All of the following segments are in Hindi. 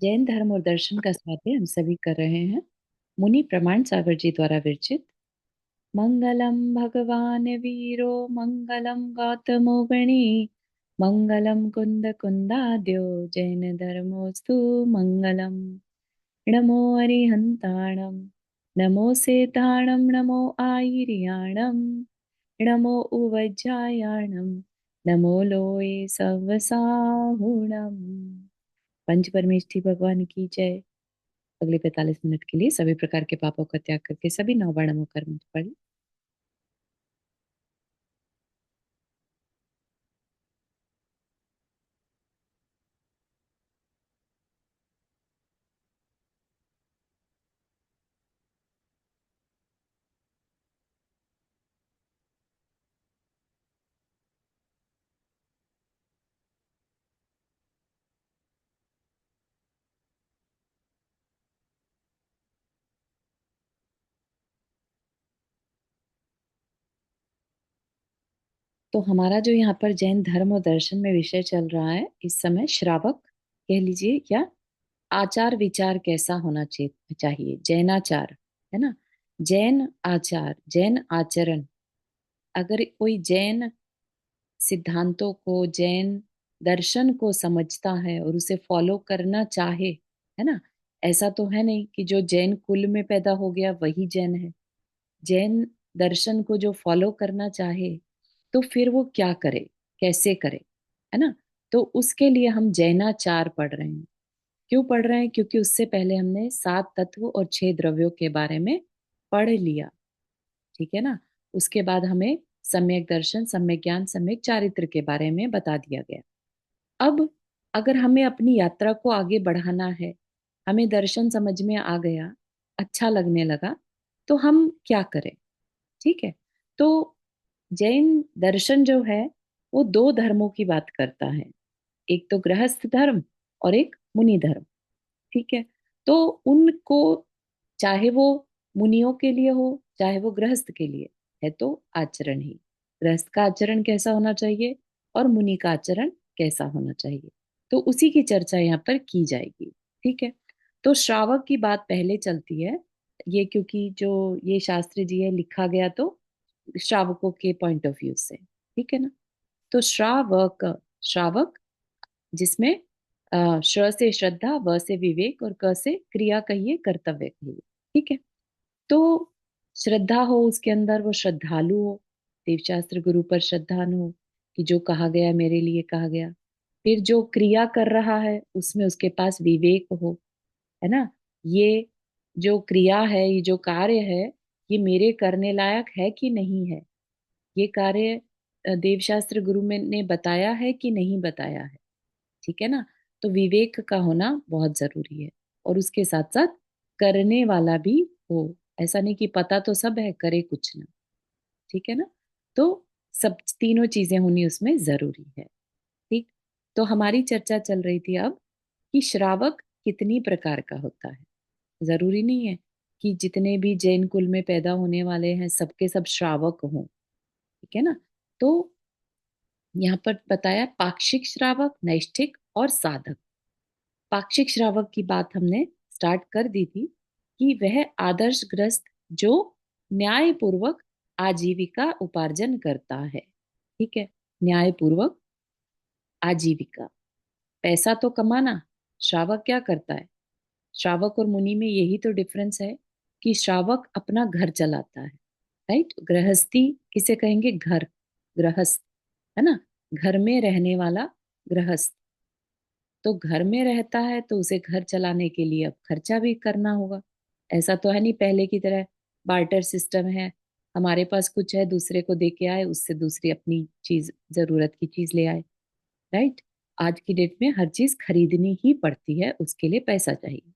जैन धर्म और दर्शन का स्वाध्याय हम सभी कर रहे हैं। मुनि प्रमाण सागर जी द्वारा विरचित। मंगलम भगवान वीरो मंगलम गौतमो गणी मंगलम कुंद कुंदाद्यो जैन धर्मोस्तु मंगलम। नमो अरिहंताणम नमो सेताणम नमो आयर्याणम नमो उवज्जायाणम नमो लोये सवसाहुणम। पंच परमेष्ठी भगवान की जय। अगले 45 मिनट के लिए सभी प्रकार के पापों का त्याग करके सभी नौ बार नमो कर्म पढ़ें। तो हमारा जो यहाँ पर जैन धर्म और दर्शन में विषय चल रहा है इस समय, श्रावक कह लीजिए या आचार विचार कैसा होना चाहिए, जैनाचार, है ना। जैन आचार, जैन आचरण। अगर कोई जैन सिद्धांतों को, जैन दर्शन को समझता है और उसे फॉलो करना चाहे, है ना। ऐसा तो है नहीं कि जो जैन कुल में पैदा हो गया वही जैन है। जैन दर्शन को जो फॉलो करना चाहे तो फिर वो क्या करे, कैसे करे, है ना। तो उसके लिए हम जैनाचार पढ़ रहे हैं। क्यों पढ़ रहे हैं? क्योंकि उससे पहले हमने 7 तत्व और 6 द्रव्यों के बारे में पढ़ लिया, ठीक है ना। उसके बाद हमें सम्यक दर्शन, सम्यक ज्ञान, सम्यक चारित्र के बारे में बता दिया गया। अब अगर हमें अपनी यात्रा को आगे बढ़ाना है, हमें दर्शन समझ में आ गया, अच्छा लगने लगा, तो हम क्या करें? ठीक है। तो जैन दर्शन जो है वो दो धर्मों की बात करता है। एक तो गृहस्थ धर्म और एक मुनि धर्म, ठीक है। तो उनको, चाहे वो मुनियों के लिए हो चाहे वो गृहस्थ के लिए, है तो आचरण ही। गृहस्थ का आचरण कैसा होना चाहिए और मुनि का आचरण कैसा होना चाहिए, तो उसी की चर्चा यहाँ पर की जाएगी, ठीक है। तो श्रावक की बात पहले चलती है। ये क्योंकि जो ये शास्त्र जी है लिखा गया तो श्रावकों के पॉइंट ऑफ व्यू से, ठीक है ना। तो श्रावक, श्रावक जिसमें श्र से श्रद्धा, व से विवेक और क से क्रिया कहिए, कर्तव्य कहिए, ठीक है। तो श्रद्धा हो उसके अंदर, वो श्रद्धालु हो, देवशास्त्र गुरु पर श्रद्धान हो कि जो कहा गया मेरे लिए कहा गया। फिर जो क्रिया कर रहा है उसमें उसके पास विवेक हो, है ना। ये जो क्रिया है, ये जो कार्य है, ये मेरे करने लायक है कि नहीं है, ये कार्य देवशास्त्र गुरु में ने बताया है कि नहीं बताया है, ठीक है ना। तो विवेक का होना बहुत जरूरी है। और उसके साथ साथ करने वाला भी हो। ऐसा नहीं कि पता तो सब है करे कुछ ना, ठीक है ना। तो सब तीनों चीजें होनी उसमें जरूरी है, ठीक। तो हमारी चर्चा चल रही थी अब कि श्रावक कितनी प्रकार का होता है। जरूरी नहीं है कि जितने भी जैन कुल में पैदा होने वाले हैं सबके सब श्रावक हों, ठीक है ना। तो यहाँ पर बताया पाक्षिक श्रावक, नैष्ठिक और साधक। पाक्षिक श्रावक की बात हमने स्टार्ट कर दी थी कि वह आदर्श ग्रस्त जो न्याय पूर्वक आजीविका उपार्जन करता है, ठीक है। न्याय पूर्वक आजीविका, पैसा तो कमाना। श्रावक क्या करता है? श्रावक और मुनि में यही तो डिफरेंस है कि श्रावक अपना घर चलाता है, राइट। गृहस्थी किसे कहेंगे? घर, गृहस्थ, है ना। घर में रहने वाला गृहस्थ। तो घर में रहता है तो उसे घर चलाने के लिए अब खर्चा भी करना होगा। ऐसा तो है नहीं पहले की तरह बार्टर सिस्टम है, हमारे पास कुछ है दूसरे को दे के आए, उससे दूसरी अपनी चीज, जरूरत की चीज ले आए, राइट। आज की डेट में हर चीज खरीदनी ही पड़ती है, उसके लिए पैसा चाहिए।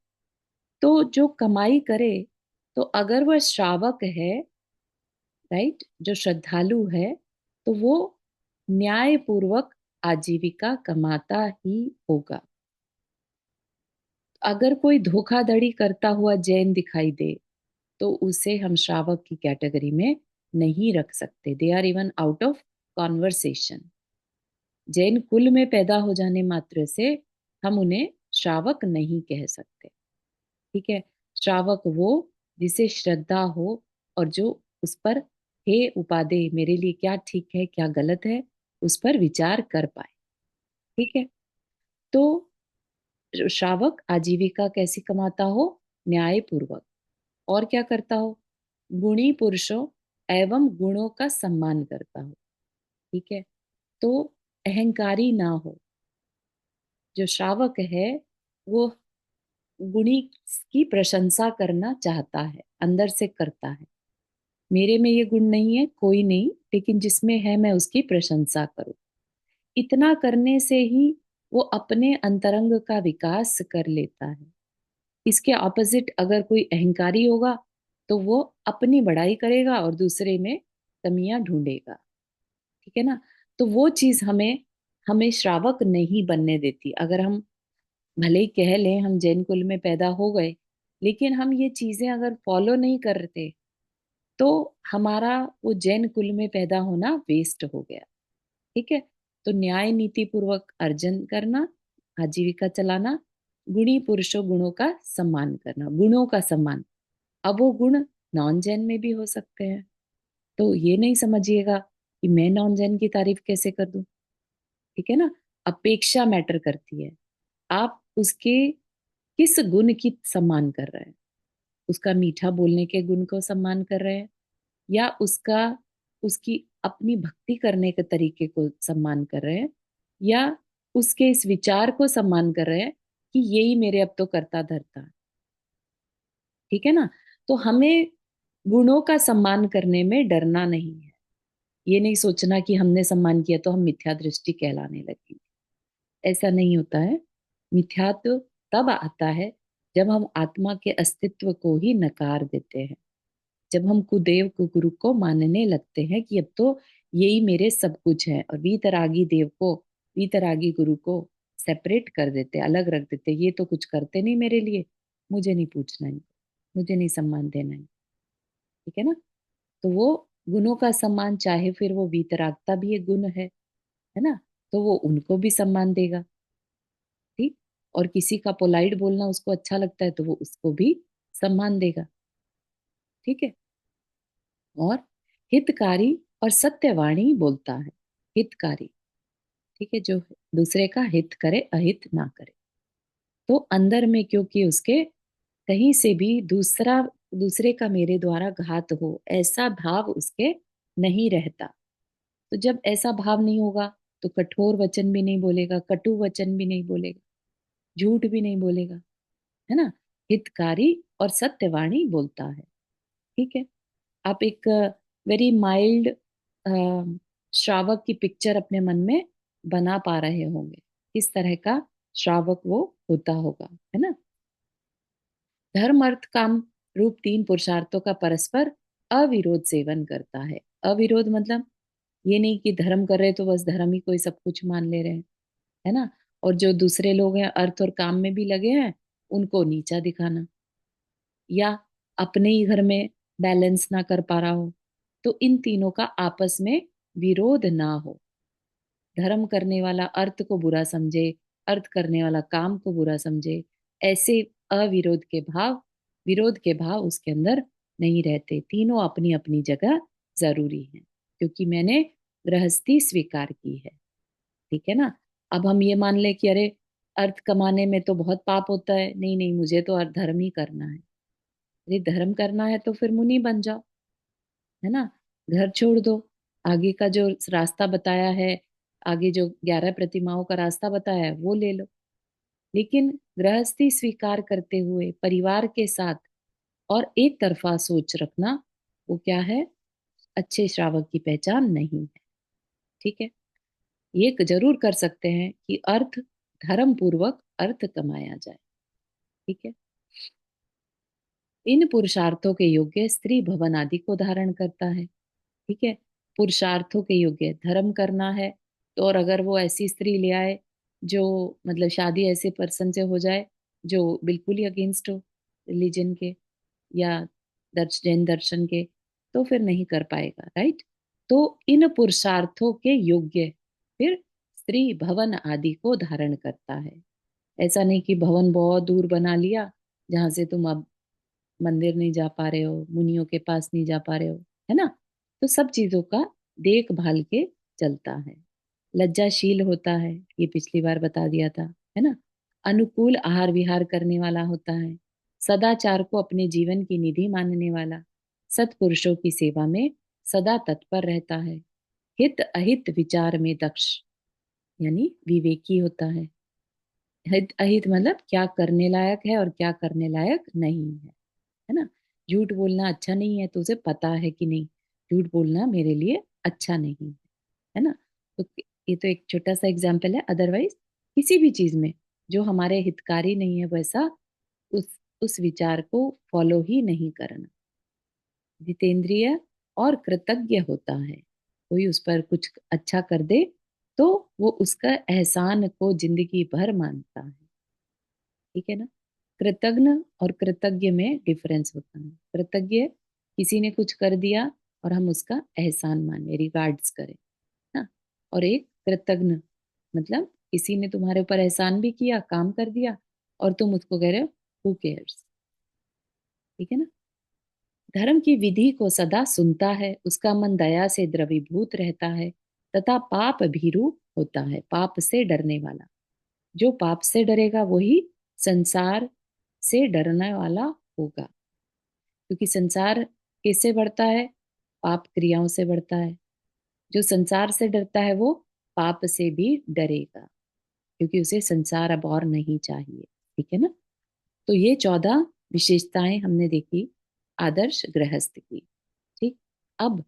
तो जो कमाई करे, तो अगर वह श्रावक है, राइट, जो श्रद्धालु है, तो वो न्याय पूर्वक आजीविका कमाता ही होगा। अगर कोई धोखाधड़ी करता हुआ जैन दिखाई दे तो उसे हम श्रावक की कैटेगरी में नहीं रख सकते। They are even out of conversation. Jain कुल में पैदा हो जाने मात्र से हम उन्हें श्रावक नहीं कह सकते। ठीक है। श्रावक वो जिसे श्रद्धा हो और जो उस पर, हे उपादे, मेरे लिए क्या ठीक है क्या गलत है, उस पर विचार कर पाए। ठीक है। तो श्रावक आजीविका कैसी कमाता हो? न्याय पूर्वक। और क्या करता हो? गुणी पुरुषों एवं गुणों का सम्मान करता हो। ठीक है। तो अहंकारी ना हो। जो श्रावक है वो गुणी की प्रशंसा करना चाहता है, अंदर से करता है। मेरे में ये गुण नहीं है, कोई नहीं, लेकिन जिसमें है मैं उसकी प्रशंसा करूं। इतना करने से ही वो अपने अंतरंग का विकास कर लेता है। इसके ऑपोजिट अगर कोई अहंकारी होगा तो वो अपनी बड़ाई करेगा और दूसरे में कमियां ढूंढेगा। ठीक है ना। तो वो चीज हमें हमें श्रावक नहीं बनने देती। अगर हम भले ही कह लें हम जैन कुल में पैदा हो गए, लेकिन हम ये चीजें अगर फॉलो नहीं करते तो हमारा वो जैन कुल में पैदा होना वेस्ट हो गया। ठीक है। तो न्याय नीति पूर्वक अर्जन करना, आजीविका चलाना, गुणी पुरुषों गुणों का सम्मान करना, गुणों का सम्मान। अब वो गुण नॉन जैन में भी हो सकते हैं। तो ये नहीं समझिएगा कि मैं नॉन जैन की तारीफ कैसे कर दूं। ठीक है ना। अपेक्षा मैटर करती है। आप उसके किस गुण की सम्मान कर रहे हैं? उसका मीठा बोलने के गुण को सम्मान कर रहे हैं, या उसका उसकी अपनी भक्ति करने के तरीके को सम्मान कर रहे हैं, या उसके इस विचार को सम्मान कर रहे हैं कि यही मेरे अब तो करता धरता है। ठीक है ना। तो हमें गुणों का सम्मान करने में डरना नहीं है। ये नहीं सोचना कि हमने सम्मान किया तो हम मिथ्या दृष्टि कहलाने लगेंगे। ऐसा नहीं होता है। मिथ्यात्व तब आता है जब हम आत्मा के अस्तित्व को ही नकार देते हैं, जब हम कुदेव कुगुरु को मानने लगते हैं कि अब तो यही मेरे सब कुछ है, और वीतरागी देव को, वीतरागी गुरु को सेपरेट कर देते, अलग रख देते। ये तो कुछ करते नहीं मेरे लिए, मुझे नहीं पूछना है, मुझे नहीं सम्मान देना है। ठीक है ना। तो वो गुणों का सम्मान, चाहे फिर वो वीतरागता भी एक गुण है ना, तो वो उनको भी सम्मान देगा। ठीक। और किसी का पोलाइट बोलना उसको अच्छा लगता है तो वो उसको भी सम्मान देगा। ठीक है। और हितकारी और सत्यवाणी बोलता है। हितकारी, ठीक है, जो दूसरे का हित करे, अहित ना करे। तो अंदर में क्योंकि उसके कहीं से भी दूसरे का मेरे द्वारा घात हो ऐसा भाव उसके नहीं रहता। तो जब ऐसा भाव नहीं होगा तो कठोर वचन भी नहीं बोलेगा, कटु वचन भी नहीं बोलेगा, झूठ भी नहीं बोलेगा। है ना। हितकारी और सत्यवाणी बोलता है। ठीक है। आप एक वेरी माइल्ड श्रावक की पिक्चर अपने मन में बना पा रहे होंगे, किस तरह का श्रावक वो होता होगा। है ना। धर्म अर्थ काम रूप तीन पुरुषार्थों का परस्पर अविरोध सेवन करता है। अविरोध मतलब ये नहीं कि धर्म कर रहे तो बस धर्म ही कोई सब कुछ मान ले रहे हैं। है ना। और जो दूसरे लोग हैं अर्थ और काम में भी लगे हैं, उनको नीचा दिखाना, या अपने ही घर में बैलेंस ना कर पा रहा हो। तो इन तीनों का आपस में विरोध ना हो। धर्म करने वाला अर्थ को बुरा समझे, अर्थ करने वाला काम को बुरा समझे, ऐसे अविरोध के भाव, विरोध के भाव उसके अंदर नहीं रहते। तीनों अपनी अपनी जगह जरूरी हैं, क्योंकि मैंने गृहस्थी स्वीकार की है। ठीक है ना। अब हम ये मान ले कि अरे अर्थ कमाने में तो बहुत पाप होता है, नहीं नहीं मुझे तो अर्थ धर्म ही करना है। अरे धर्म करना है तो फिर मुनि बन जाओ। है ना। घर छोड़ दो, आगे का जो रास्ता बताया है, आगे जो 11 प्रतिमाओं का रास्ता बताया है वो ले लो। लेकिन गृहस्थी स्वीकार करते हुए परिवार के साथ और एक तरफा सोच रखना, वो क्या है? अच्छे श्रावक की पहचान नहीं है। ठीक है। ये जरूर कर सकते हैं कि अर्थ, धर्म पूर्वक अर्थ कमाया जाए। ठीक है। इन पुरुषार्थों के योग्य स्त्री भवन आदि को धारण करता है। ठीक है। पुरुषार्थों के योग्य धर्म करना है, तो और अगर वो ऐसी स्त्री ले आए जो, मतलब शादी ऐसे पर्सन से हो जाए जो बिल्कुल ही अगेंस्ट हो रिलीजन के या जैन दर्शन के, तो फिर नहीं कर पाएगा। राइट। तो इन पुरुषार्थों के योग्य फिर स्त्री भवन आदि को धारण करता है। ऐसा नहीं कि भवन बहुत दूर बना लिया जहां से तुम अब मंदिर नहीं जा पा रहे हो, मुनियों के पास नहीं जा पा रहे हो, है ना। तो सब चीजों का देखभाल के चलता है। लज्जाशील होता है, ये पिछली बार बता दिया था, है ना। अनुकूल आहार विहार करने वाला होता है। सदाचार को अपने जीवन की निधि मानने वाला। सत्पुरुषों की सेवा में सदा तत्पर रहता है। हित अहित विचार में दक्ष, यानी विवेकी होता है। हित अहित मतलब क्या करने लायक है और क्या करने लायक नहीं है ना। झूठ बोलना अच्छा नहीं है, तो उसे पता है कि नहीं, झूठ बोलना मेरे लिए अच्छा नहीं है ना। तो ये तो एक छोटा सा एग्जाम्पल है। अदरवाइज किसी भी चीज में जो हमारे हितकारी नहीं है, वैसा उस उस विचार को फॉलो ही नहीं करना। जितेंद्रिय और कृतज्ञ होता है। कोई उस पर कुछ अच्छा कर दे तो वो उसका एहसान को जिंदगी भर मानता है। ठीक है ना। कृतज्ञ और कृतज्ञ में डिफरेंस होता है। कृतज्ञ किसी ने कुछ कर दिया और हम उसका एहसान माने, रिगार्ड्स करें ना। और एक कृतज्ञ मतलब किसी ने तुम्हारे ऊपर एहसान भी किया, काम कर दिया, और तुम उसको कह रहे हो हु केयर्स। ठीक है ना। धर्म की विधि को सदा सुनता है, उसका मन दया से द्रवीभूत रहता है, तथा पाप भीरु होता है, पाप से डरने वाला। जो पाप से डरेगा वही संसार से डरने वाला होगा। क्योंकि संसार किससे बढ़ता है? पाप क्रियाओं से बढ़ता है। जो संसार से डरता है वो पाप से भी डरेगा, क्योंकि उसे संसार अब और नहीं चाहिए। ठीक है ना। तो ये 14 विशेषताएं हमने देखी आदर्श गृहस्थ की। ठीक। अब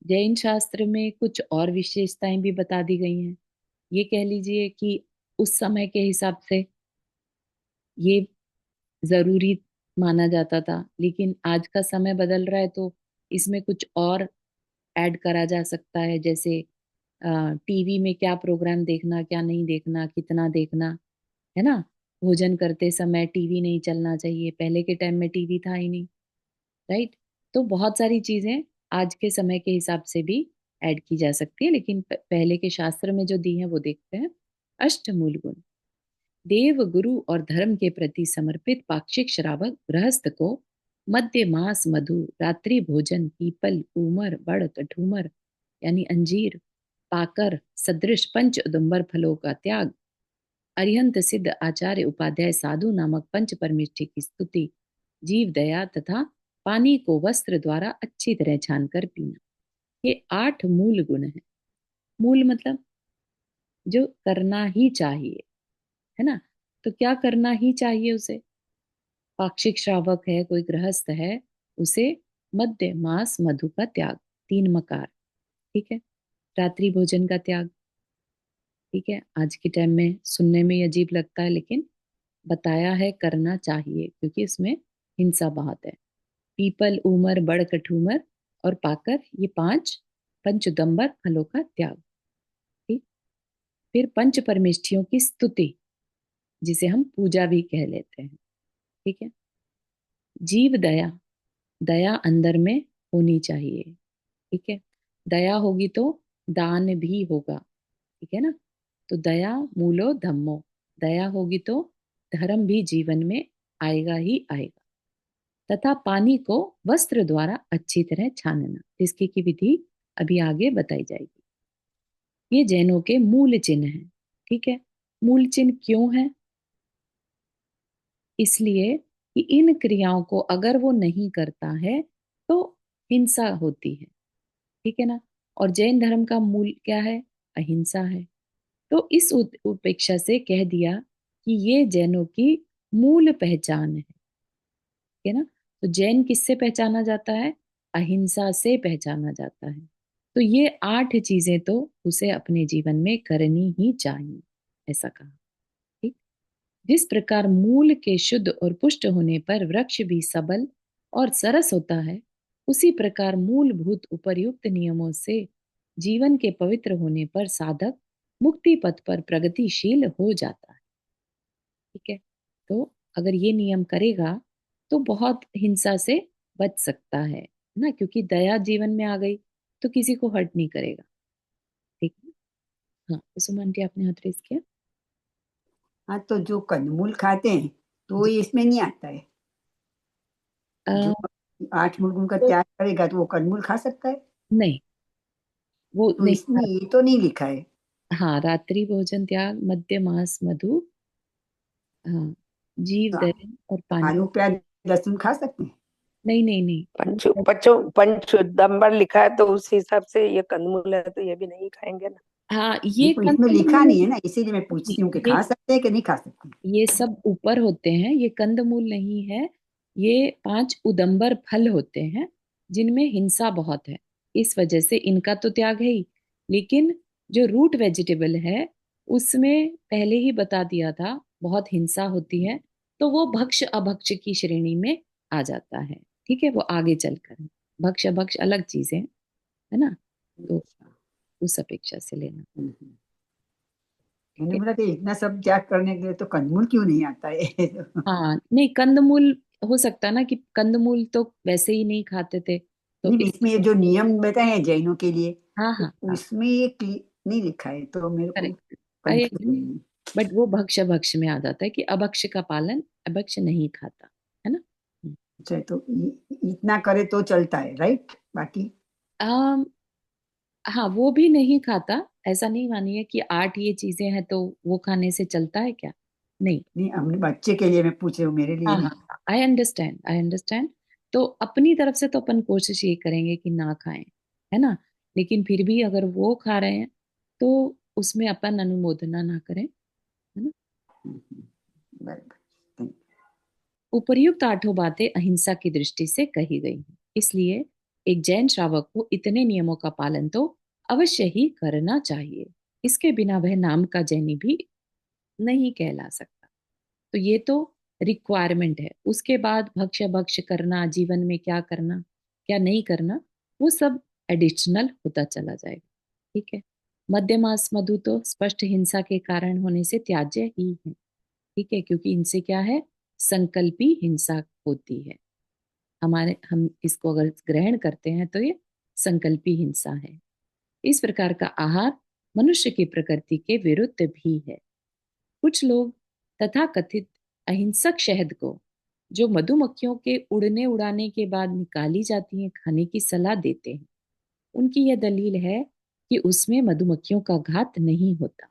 जैन शास्त्र में कुछ और विशेषताएं भी बता दी गई हैं। ये कह लीजिए कि उस समय के हिसाब से ये जरूरी माना जाता था, लेकिन आज का समय बदल रहा है तो इसमें कुछ और ऐड करा जा सकता है। जैसे टीवी में क्या प्रोग्राम देखना, क्या नहीं देखना, कितना देखना, है ना। भोजन करते समय टीवी नहीं चलना चाहिए, पहले के टाइम में टीवी था ही नहीं। राइट। तो बहुत सारी चीजें आज के समय के हिसाब से भी ऐड की जा सकती है, लेकिन पहले के शास्त्र में जो दी है वो देखते हैं। अष्टमूल गुण। देव गुरु और धर्म के प्रति समर्पित पाक्षिक श्रावक गृहस्थ को मध्य मास मधु, रात्रि भोजन, पीपल, ऊमर, बड़, कठूमर यानी अंजीर, पाकर सदृश पंच उदुम्बर फलों का त्याग, अरिहंत सिद्ध आचार्य उपाध्याय साधु नामक पंच परमेष्ठि की स्तुति, जीव दया तथा पानी को वस्त्र द्वारा अच्छी तरह छानकर पीना। ये 8 मूल गुण है। मूल मतलब जो करना ही चाहिए, है ना। तो क्या करना ही चाहिए उसे? पाक्षिक श्रावक है, कोई गृहस्थ है, उसे मध्य मास मधु का त्याग, 3 मकार। ठीक है। रात्रि भोजन का त्याग। ठीक है। आज के टाइम में सुनने में ये अजीब लगता है, लेकिन बताया है करना चाहिए, क्योंकि इसमें हिंसा बहुत है। पीपल, ऊमर, बड़, कठूमर और पाकर, ये 5 पंचदंबर फलों का त्याग। ठीक। फिर पंच परमेष्ठियों की स्तुति, जिसे हम पूजा भी कह लेते हैं। ठीक है। जीव दया, दया अंदर में होनी चाहिए। ठीक है। दया होगी तो दान भी होगा। ठीक है ना। तो दया मूलो धम्मो, दया होगी तो धर्म भी जीवन में आएगा ही आएगा। तथा पानी को वस्त्र द्वारा अच्छी तरह छानना, जिसकी की विधि अभी आगे बताई जाएगी। ये जैनों के मूल चिन्ह हैं। ठीक है। मूल चिन्ह क्यों है? इसलिए कि इन क्रियाओं को अगर वो नहीं करता है तो हिंसा होती है। ठीक है ना। और जैन धर्म का मूल क्या है? अहिंसा है। तो इस उपेक्षा से कह दिया कि ये जैनों की मूल पहचान है। ठीक है ना। तो जैन किससे पहचाना जाता है? अहिंसा से पहचाना जाता है। तो ये 8 चीजें तो उसे अपने जीवन में करनी ही चाहिए, ऐसा कहा। ठीक। जिस प्रकार मूल के शुद्ध और पुष्ट होने पर वृक्ष भी सबल और सरस होता है, उसी प्रकार मूलभूत उपर्युक्त नियमों से जीवन के पवित्र होने पर साधक मुक्ति पथ पर प्रगतिशील हो जाता है। ठीक है। तो अगर ये नियम करेगा तो बहुत हिंसा से बच सकता है ना, क्योंकि दया जीवन में आ गई तो किसी को हर्ट नहीं करेगा। ठीक है। हाँ, तो सुमन जी आपने हाथ रेस किया। हाँ, तो जो कंदमूल खाते हैं तो वो जी। इसमें नहीं आता है। अ, जो 8 मुर्गों का तो त्याग करेगा तो वो कंदमूल खा सकता है। नहीं, वो तो नहीं इसमें ये तो नहीं लिखा है। हाँ, रात्रि भोजन त्याग, मद्य मांस मधु, हाँ, जीव तो दया और पानी। आलू प्याज लहसुन खा सकते हैं। नहीं नहीं नहीं, वो पंच पंचो पंचोद्यम्बर लिखा है तो उस हिसाब से ये कंदमूल है तो ये भी नहीं खाएंगे ना। हाँ, नहीं, ये तो इसमें लिखा कंदमूल नहीं है ना, इसीलिए मैं नहीं, पूछती हूँ कि ये खा सकते हैं कि नहीं खा सकते। ये सब ऊपर होते हैं, ये कंदमूल नहीं है। ये 5 उदंबर फल होते हैं जिनमें हिंसा बहुत है, इस वजह से इनका तो त्याग है ही। लेकिन जो रूट वेजिटेबल है उसमें पहले ही बता दिया था बहुत हिंसा होती है, तो वो भक्ष अभक्ष की श्रेणी में आ जाता है। ठीक है, वो आगे चलकर भक्ष अभक्ष अलग चीजें हैं, है ना। तो अच्छा। उस अपेक्षा से लेना। हम्म। ठीक मैंने है। बोला कि इतना सब त्याग करने के लिए तो कंदमूल क्यों नहीं आता है। हाँ नहीं, कंदमूल हो सकता ना कि कंदमूल तो वैसे ही नहीं खाते थे, तो नहीं, इस इसमें ये जो नियम बताए हैं जैनों के लिए, हाँ तो हाँ हाँ, उसमें ये नहीं लिखा है, तो मेरे को करेक्ट। कंफ्यूज नहीं है। बट वो भक्ष भक्ष में आ जाता है कि अभक्ष का पालन अभक्ष नहीं खाता, है ना। अच्छा, तो इतना करे तो चलता है, राइट? बाकी आम, हाँ, वो भी नहीं खाता। ऐसा नहीं मानिए कि 8 ये चीजें हैं तो वो खाने से चलता है क्या। नहीं। नहीं, हमने बच्चे के लिए मैं पूछ रही हूँ, मेरे लिए हाँ नहीं। हाँ, आई अंडरस्टैंड आई अंडरस्टैंड। तो अपनी तरफ से तो अपन कोशिश ये करेंगे कि ना खाएं, है ना। लेकिन फिर भी अगर वो खा रहे हैं तो उसमें अपन अनुमोदना ना करें, है ना। बराबर। उपर्युक्त 8 बातें अहिंसा की दृष्टि से कही गई हैं, इसलिए एक जैन श्रावक को इतने नियमों का पालन तो अवश्य ही करना चाहिए। इसके बिना वह नाम का जैनी भी नहीं कहला सकता। तो ये तो रिक्वायरमेंट है। उसके बाद भक्ष्य भक्ष्य करना, जीवन में क्या करना क्या नहीं करना, वो सब एडिशनल होता चला जाएगा। ठीक है। मध्यमास मधु तो स्पष्ट हिंसा के कारण होने से त्याज्य ही है। ठीक है, क्योंकि इनसे क्या है, संकल्पी हिंसा होती है। हम इसको अगर ग्रहण करते हैं तो ये संकल्पी हिंसा है। इस प्रकार का आहार मनुष्य की प्रकृति के विरुद्ध भी है। कुछ लोग तथाकथित अहिंसक शहद को, जो मधुमक्खियों के उड़ने उड़ाने के बाद निकाली जाती है, खाने की सलाह देते हैं। उनकी यह दलील है कि उसमें मधुमक्खियों का घात नहीं होता,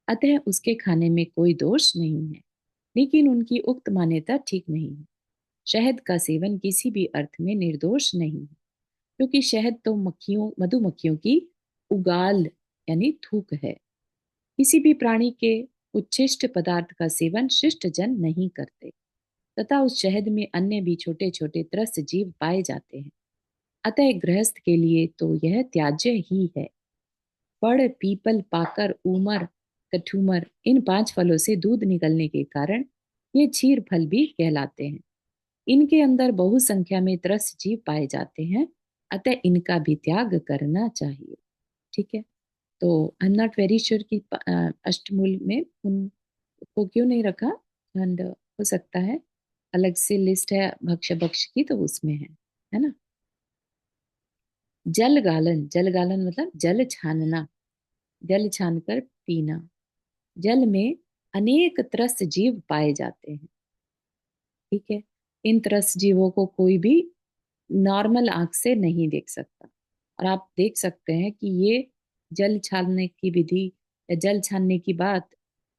अतः उसके खाने में कोई दोष नहीं है। लेकिन उनकी उक्त मान्यता ठीक नहीं है। शहद का सेवन किसी भी अर्थ में निर्दोष नहीं है, क्योंकि शहद तो मधुमक्खियों की उगाल यानी थूक है। किसी भी प्राणी के उच्छिष्ट पदार्थ का सेवन शिष्ट जन नहीं करते, तथा उस शहद में अन्य भी छोटे छोटे त्रस्त जीव पाए जाते हैं। अतः एक गृहस्थ के लिए तो यह त्याज्य ही है। पड़, पीपल, पाकर, ऊमर, कठूमर, इन 5 फलों से दूध निकलने के कारण ये क्षीर फल भी कहलाते हैं। इनके अंदर बहु संख्या में त्रस्त जीव पाए जाते हैं, अतः इनका भी त्याग करना चाहिए। ठीक है। तो I am not very sure कि अष्टमूल में उनको क्यों नहीं रखा। एंड हो सकता है अलग से लिस्ट है भक्ष्य भक्ष की, तो उसमें है ना। जल गालन, जल गालन मतलब जल छानना, जल छानकर पीना। जल में अनेक त्रस्त जीव पाए जाते हैं। ठीक है। इन त्रस्त जीवों को कोई भी नॉर्मल आंख से नहीं देख सकता। और आप देख सकते हैं कि ये जल छानने की विधि या जल छानने की बात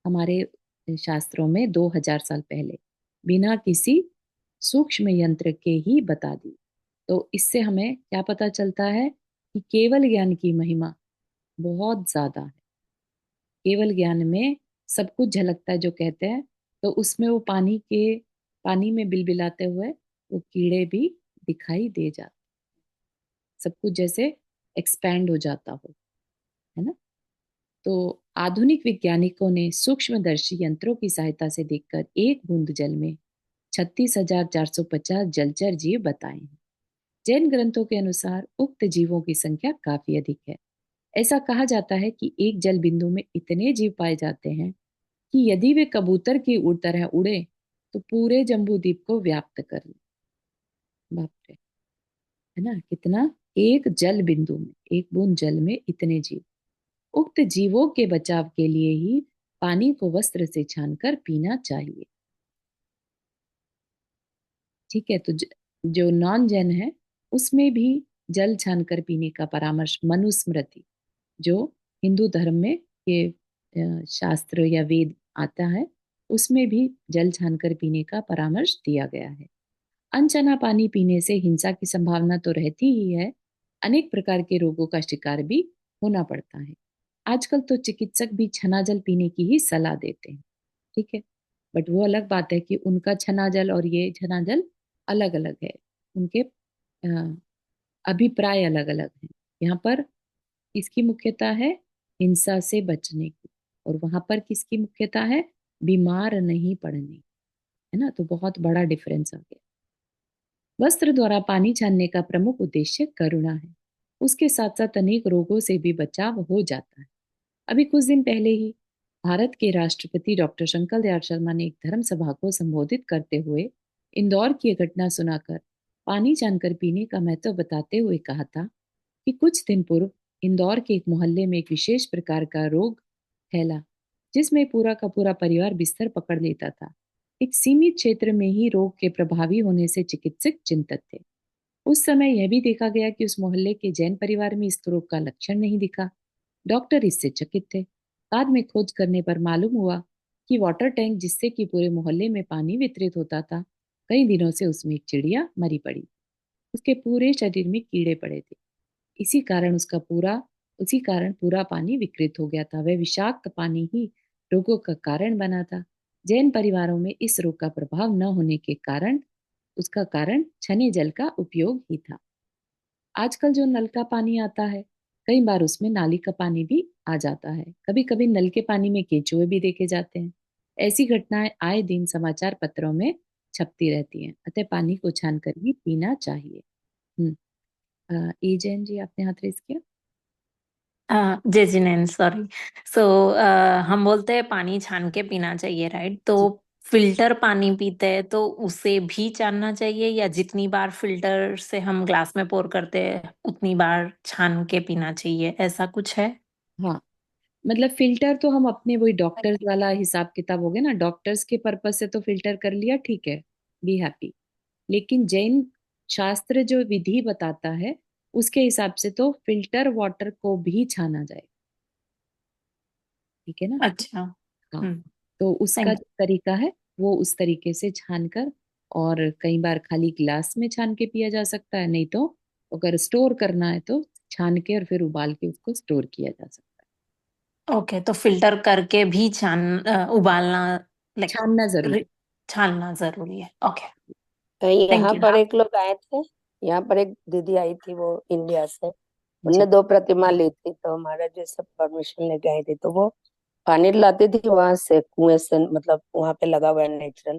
हमारे शास्त्रों में 2000 साल पहले बिना किसी सूक्ष्म यंत्र के ही बता दी। तो इससे हमें क्या पता चलता है कि केवल ज्ञान की महिमा बहुत ज्यादा है। केवल ज्ञान में सब कुछ झलकता है जो कहते हैं, तो उसमें वो पानी में बिलबिलाते हुए वो कीड़े भी दिखाई दे जाते, सब कुछ जैसे एक्सपैंड हो जाता हो, है ना। तो आधुनिक वैज्ञानिकों ने सूक्ष्मदर्शी यंत्रों की सहायता से देखकर एक बूंद जल में 36,450 जलचर जीव बताए हैं। जैन ग्रंथों के अनुसार उक्त जीवों की संख्या काफी अधिक है। ऐसा कहा जाता है कि एक जल बिंदु में इतने जीव पाए जाते हैं कि यदि वे कबूतर की तरह उड़े तो पूरे जम्बू द्वीप को व्याप्त कर ले। बाप रे, है ना कितना। एक जल बिंदु में, एक बूंद जल में इतने जीव। उक्त जीवों के बचाव के लिए ही पानी को वस्त्र से छानकर पीना चाहिए। ठीक है, तो जो नॉन जैन है उसमें भी जल छानकर पीने का परामर्श मनुस्मृति, जो हिंदू धर्म में ये शास्त्र या वेद आता है, उसमें भी जल छानकर पीने का परामर्श दिया गया है। अनछना पानी पीने से हिंसा की संभावना तो रहती ही है, अनेक प्रकार के रोगों का शिकार भी होना पड़ता है। आजकल तो चिकित्सक भी छना जल पीने की ही सलाह देते हैं। ठीक है, बट वो अलग बात है कि उनका छना जल और ये छना जल अलग अलग है, उनके अभिप्राय अलग अलग हैं। यहाँ पर किसकी मुख्यता है? हिंसा से बचने की, और वहां पर किसकी मुख्यता है? बीमार नहीं पड़ने, है ना। तो बहुत बड़ा डिफरेंस आ गया। वस्त्र द्वारा पानी छानने का प्रमुख उद्देश्य करुणा है, उसके साथ साथ अनेक रोगों से भी बचाव हो जाता है। अभी कुछ दिन पहले ही भारत के राष्ट्रपति डॉक्टर शंकर दयाल शर्मा ने एक धर्म सभा को संबोधित करते हुए इंदौर की एक घटना सुनाकर पानी छानकर पीने का महत्व बताते हुए कहा था कि कुछ दिन पूर्व इंदौर के एक मोहल्ले में एक विशेष प्रकार का रोग फैला, जिसमें पूरा का पूरा परिवार बिस्तर पकड़ लेता था। एक सीमित क्षेत्र में ही रोग के प्रभावी होने से चिकित्सक चिंतित थे। उस समय यह भी देखा गया कि उस मोहल्ले के जैन परिवार में इस रोग का लक्षण नहीं दिखा। डॉक्टर इससे चकित थे। बाद में खोज करने पर मालूम हुआ कि वाटर टैंक जिससे कि पूरे मोहल्ले में पानी वितरित होता था, कई दिनों से उसमें एक चिड़िया मरी पड़ी, उसके पूरे शरीर में कीड़े पड़े थे। इसी कारण उसी कारण पूरा पानी विकृत हो गया था। वह विषाक्त पानी ही रोगों का कारण बना था। जैन परिवारों में इस रोग का प्रभाव न होने के कारण उसका कारण छने जल का उपयोग ही था। आजकल जो नल का पानी आता है, कई बार उसमें नाली का पानी भी आ जाता है। कभी कभी नल के पानी में केंचुए भी देखे जाते हैं। ऐसी घटनाएं आए दिन समाचार पत्रों में छपती रहती हैं। अतः पानी को छानकर ही पीना चाहिए। जैन जी, आपने हाथ रेस किया। जय जिनेन, सॉरी। सो हम बोलते हैं पानी छान के पीना चाहिए, राइट? तो जी फिल्टर पानी पीते हैं तो उसे भी छानना चाहिए, या जितनी बार फिल्टर से हम ग्लास में पोर करते हैं उतनी बार छान के पीना चाहिए, ऐसा कुछ है? हाँ, मतलब फिल्टर तो हम अपने वही डॉक्टर्स वाला हिसाब किताब हो गया ना, डॉक्टर्स के पर्पज से तो फिल्टर कर लिया, ठीक है, बी हैप्पी। लेकिन जैन शास्त्र जो विधि बताता है उसके हिसाब से तो फिल्टर वाटर को भी छाना जाए। ठीक है ना। अच्छा। हाँ, हम्म। तो उसका थैंक जो तरीका है वो उस तरीके से छान कर, और कई बार खाली गिलास में छान के पिया जा सकता है, नहीं तो अगर स्टोर करना है तो छान के और फिर उबाल के उसको स्टोर किया जा सकता यू। ओके, तो फिल्टर करके भी उबालना, लाइक छानना जरूरी। छानना जरूरी है। ओके। तो थैंक यहाँ यू। पर एक लोग आए थे, यहाँ पर एक दीदी आई थी, वो इंडिया से। उनने जी 2 प्रतिमा ली थी, तो हमारा जो सब परमिशन लेके आई थी, तो वो पानी लाती थी वहां से, कुएं से, मतलब वहां पे लगा हुआ है नेचुरल।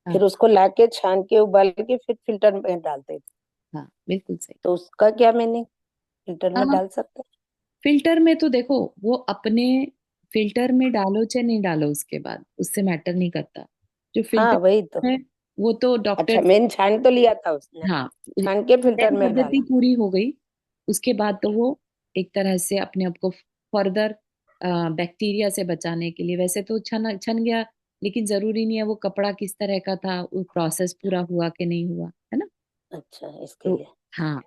हाँ फिर उसको लाके छान के उबाल के फिर फिल्टर में डालते थे। हाँ, बिल्कुल सही। तो उसका क्या मीनिंग, फिल्टर में हाँ, डाल सकते फिल्टर में तो देखो, वो अपने फिल्टर में डालो चाहे नहीं डालो, उसके बाद उससे मैटर नहीं करता। जो हैं? हाँ, वही तो। फिल्टर है वो तो डॉक्टर। अच्छा, मेन छान तो लिया था उसने, हाँ, छान के फिल्टर जैन में पद्धति डाला। पूरी हो गई, उसके बाद तो वो एक तरह से अपने आप को फर्दर बैक्टीरिया से बचाने के लिए, वैसे तो छन छन गया, लेकिन जरूरी नहीं है वो कपड़ा किस तरह का था, वो प्रोसेस पूरा हुआ कि नहीं हुआ, है ना। अच्छा, इसके तो लिए। हाँ,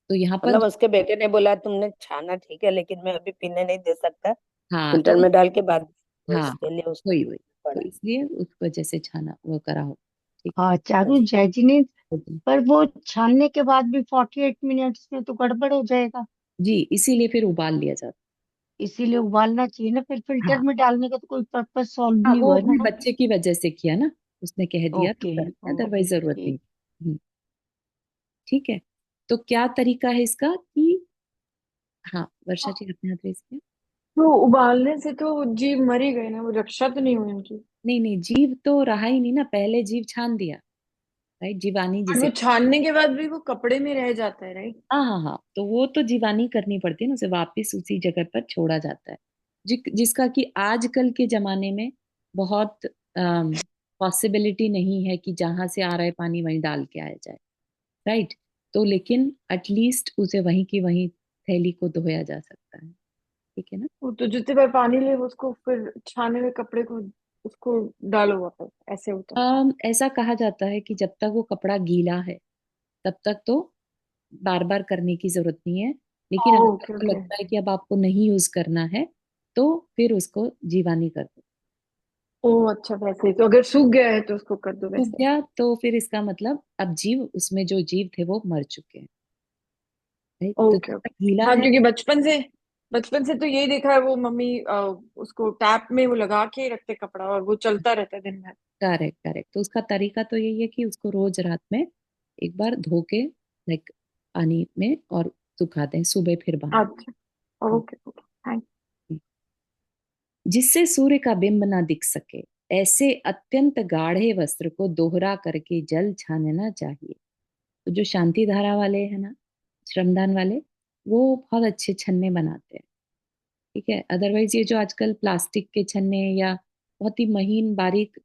तो यहाँ पर मतलब उसके बेटे ने बोला तुमने छाना ठीक है, लेकिन मैं अभी पीने नहीं दे सकता, हाँ फिल्टर तो में डाल के बाद, तो हाँ, इसके लिए उसको वही वही, तो पड़ा। इसलिए उस वजह से छाना वो करा हो। ठीक हाँ हाँ चारू जी। जैजिने, है। पर वो छानने के बाद भी 48 मिनट्स में तो गड़बड़ हो जाएगा। जी, इसीलिए फिर उबाल लिया जाता इसीलिए उबालना चाहिए ना, फिर है। फिल्टर हाँ में डालने का तो कोई पर्पस सॉल्व हाँ, नहीं वो हुआ अपने ना। बच्चे की वजह से किया ना, उसने कह दिया तो ओके कर दिया, अदरवाइज जरूरत ओके। नहीं। ठीक है, तो क्या तरीका है इसका कि, हाँ वर्षा जी अपने हाथ रेस किया। तो उबालने से तो जीव मर ही गए ना, वो रक्षा तो नहीं हुई उनकी। नहीं नहीं, जीव तो रहा ही नहीं ना, पहले जीव छान दिया, राइट, जीवानी और वो जिसे। छानने के बाद भी वो कपड़े में रह जाता है, राइट? हाँ हाँ हाँ, तो वो तो जीवानी करनी पड़ती है ना, उसे वापस उसी जगह पर छोड़ा जाता है। जिसका कि आजकल के जमाने में बहुत पॉसिबिलिटी नहीं है कि जहां से आ रहा है पानी वहीं डाल के आया जाए, राइट। तो लेकिन एटलीस्ट उसे वहीं की वहीं थैली को धोया जा सकता है। ठीक है ना। वो तो जितने बार पानी ले उसको फिर छाने में कपड़े को उसको डालो वापस, ऐसे होता है। ऐसा कहा जाता है कि जब तक वो कपड़ा गीला है तब तक तो बार बार करने की जरूरत नहीं है, लेकिन अगर ओके आपको ओके। लगता है कि अब आपको नहीं यूज करना है तो फिर उसको जीवानी कर दो। ओ अच्छा, वैसे तो अगर सूख गया है तो उसको कर दो सूख वैसे। गया तो फिर इसका मतलब अब जीव, उसमें जो जीव थे वो मर चुके हैं। राइट, तो जब ओके तक ओके। गीला हाँ है। क्योंकि बचपन से तो यही देखा है, वो मम्मी उसको टैप में वो लगा के रखते कपड़ा और वो चलता रहता है दिन भर। करेक्ट करेक्ट, तो उसका तरीका तो यही है कि उसको रोज रात में एक बार धो के, लाइक पानी में, और सुखा दें, सुबह फिर बांध अच्छा। Okay okay thank. दें। जिससे सूर्य का बिंब ना दिख सके, ऐसे अत्यंत गाढ़े वस्त्र को दोहरा करके जल छानना चाहिए। तो जो शांति धारा वाले हैं ना, श्रमदान वाले, वो बहुत अच्छे छन्ने बनाते हैं। ठीक है, अदरवाइज ये जो आजकल प्लास्टिक के छन्ने या बहुत ही महीन बारीक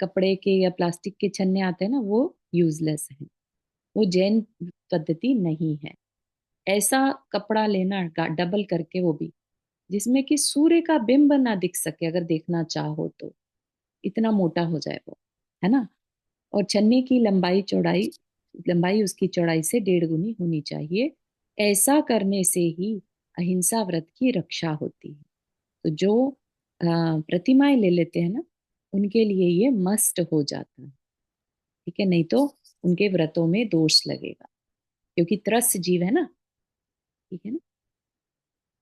कपड़े के या प्लास्टिक के छन्ने आते हैं ना, वो यूजलेस हैं। वो जैन पद्धति नहीं है। ऐसा कपड़ा लेना डबल करके, वो भी जिसमें कि सूर्य का बिंब ना दिख सके, अगर देखना चाहो तो इतना मोटा हो जाए वो, है ना। और छन्नी की लंबाई चौड़ाई, लंबाई उसकी चौड़ाई से 1.5 गुनी होनी चाहिए। ऐसा करने से ही अहिंसा व्रत की रक्षा होती है। तो जो प्रतिमाएं ले लेते हैं ना, उनके लिए ये मस्ट हो जाता है। ठीक है, नहीं तो उनके व्रतों में दोष लगेगा, क्योंकि त्रस्त जीव है ना। ठीक है ना,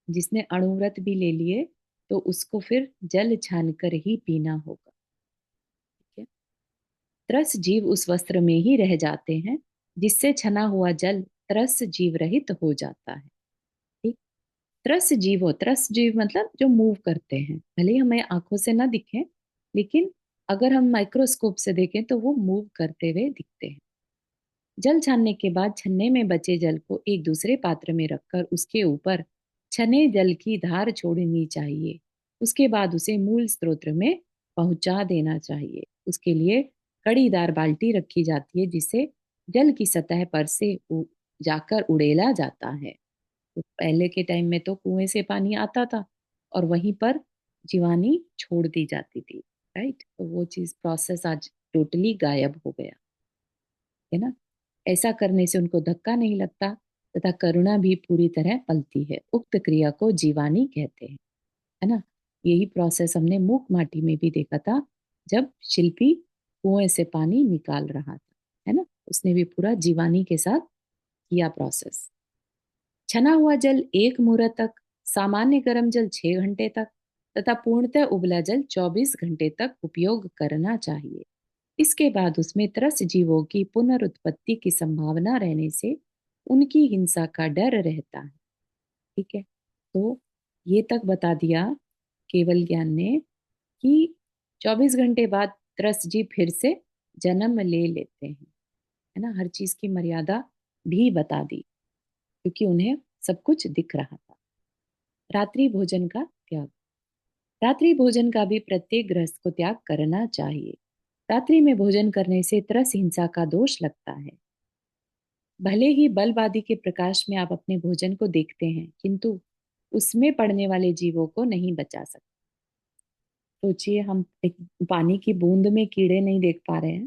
जिसने अणुव्रत भी ले लिए तो उसको फिर जल छान कर ही पीना होगा। ठीक है, त्रस्त जीव उस वस्त्र में ही रह जाते हैं जिससे छना हुआ जल त्रस्त जीव रहित हो जाता है। ठीक, त्रस्त जीव हो, त्रस्त जीव मतलब जो मूव करते हैं, भले ही हमें आंखों से ना दिखे, लेकिन अगर हम माइक्रोस्कोप से देखें तो वो मूव करते हुए दिखते हैं। जल छानने के बाद छन्ने में बचे जल को एक दूसरे पात्र में रखकर उसके ऊपर छने जल की धार छोड़नी चाहिए। उसके बाद उसे मूल स्रोत में पहुंचा देना चाहिए। उसके लिए कड़ीदार बाल्टी रखी जाती है जिसे जल की सतह पर से जाकर उड़ेला जाता है। तो पहले के टाइम में तो कुएं से पानी आता था और वहीं पर जीवानी छोड़ दी जाती थी। राइट, तो वो चीज, प्रोसेस आज टोटली गायब हो गया है ना। ऐसा करने से उनको धक्का नहीं लगता तथा करुणा भी पूरी तरह पलती है। उक्त क्रिया को जीवानी कहते हैं, है ना। यही प्रोसेस हमने मूक माटी में भी देखा था, जब शिल्पी कुएं से पानी निकाल रहा था, है ना। उसने भी पूरा जीवानी के साथ किया प्रोसेस। छना हुआ जल 1 मुहूर्त तक, सामान्य गर्म जल 6 घंटे तक तथा पूर्णतः उबला जल 24 घंटे तक उपयोग करना चाहिए। इसके बाद उसमें त्रस्त जीवों की पुनरुत्पत्ति की संभावना रहने से उनकी हिंसा का डर रहता है। ठीक है, तो ये तक बता दिया केवल ज्ञान ने कि 24 घंटे बाद त्रस्त जीव फिर से जन्म ले लेते हैं, है ना। हर चीज की मर्यादा भी बता दी, क्योंकि उन्हें सब कुछ दिख रहा था। रात्रि भोजन का त्याग, रात्रि भोजन का भी प्रत्येक गृहस्थ को त्याग करना चाहिए। रात्रि में भोजन करने से त्रस हिंसा का दोष लगता है। भले ही बल्ब आदि के प्रकाश में आप अपने भोजन को देखते हैं, किंतु उसमें पड़ने वाले जीवों को नहीं बचा सकते। सोचिए, हम एक पानी की बूंद में कीड़े नहीं देख पा रहे हैं,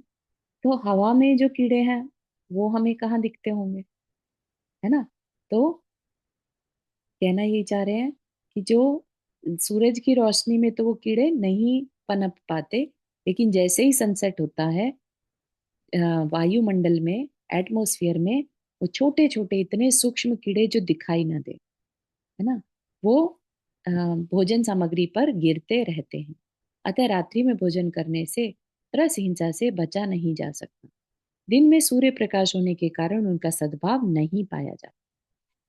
तो हवा में जो कीड़े हैं वो हमें कहाँ दिखते होंगे, है ना। तो कहना यही चाह रहे हैं कि जो सूरज की रोशनी में तो वो कीड़े नहीं पनप पाते, लेकिन जैसे ही सनसेट होता है, वायुमंडल में, एटमॉस्फेयर में, वो छोटे छोटे इतने सूक्ष्म कीड़े जो दिखाई ना दे, है ना, वो भोजन सामग्री पर गिरते रहते हैं। अतः रात्रि में भोजन करने से रस हिंसा से बचा नहीं जा सकता। दिन में सूर्य प्रकाश होने के कारण उनका सद्भाव नहीं पाया जाता।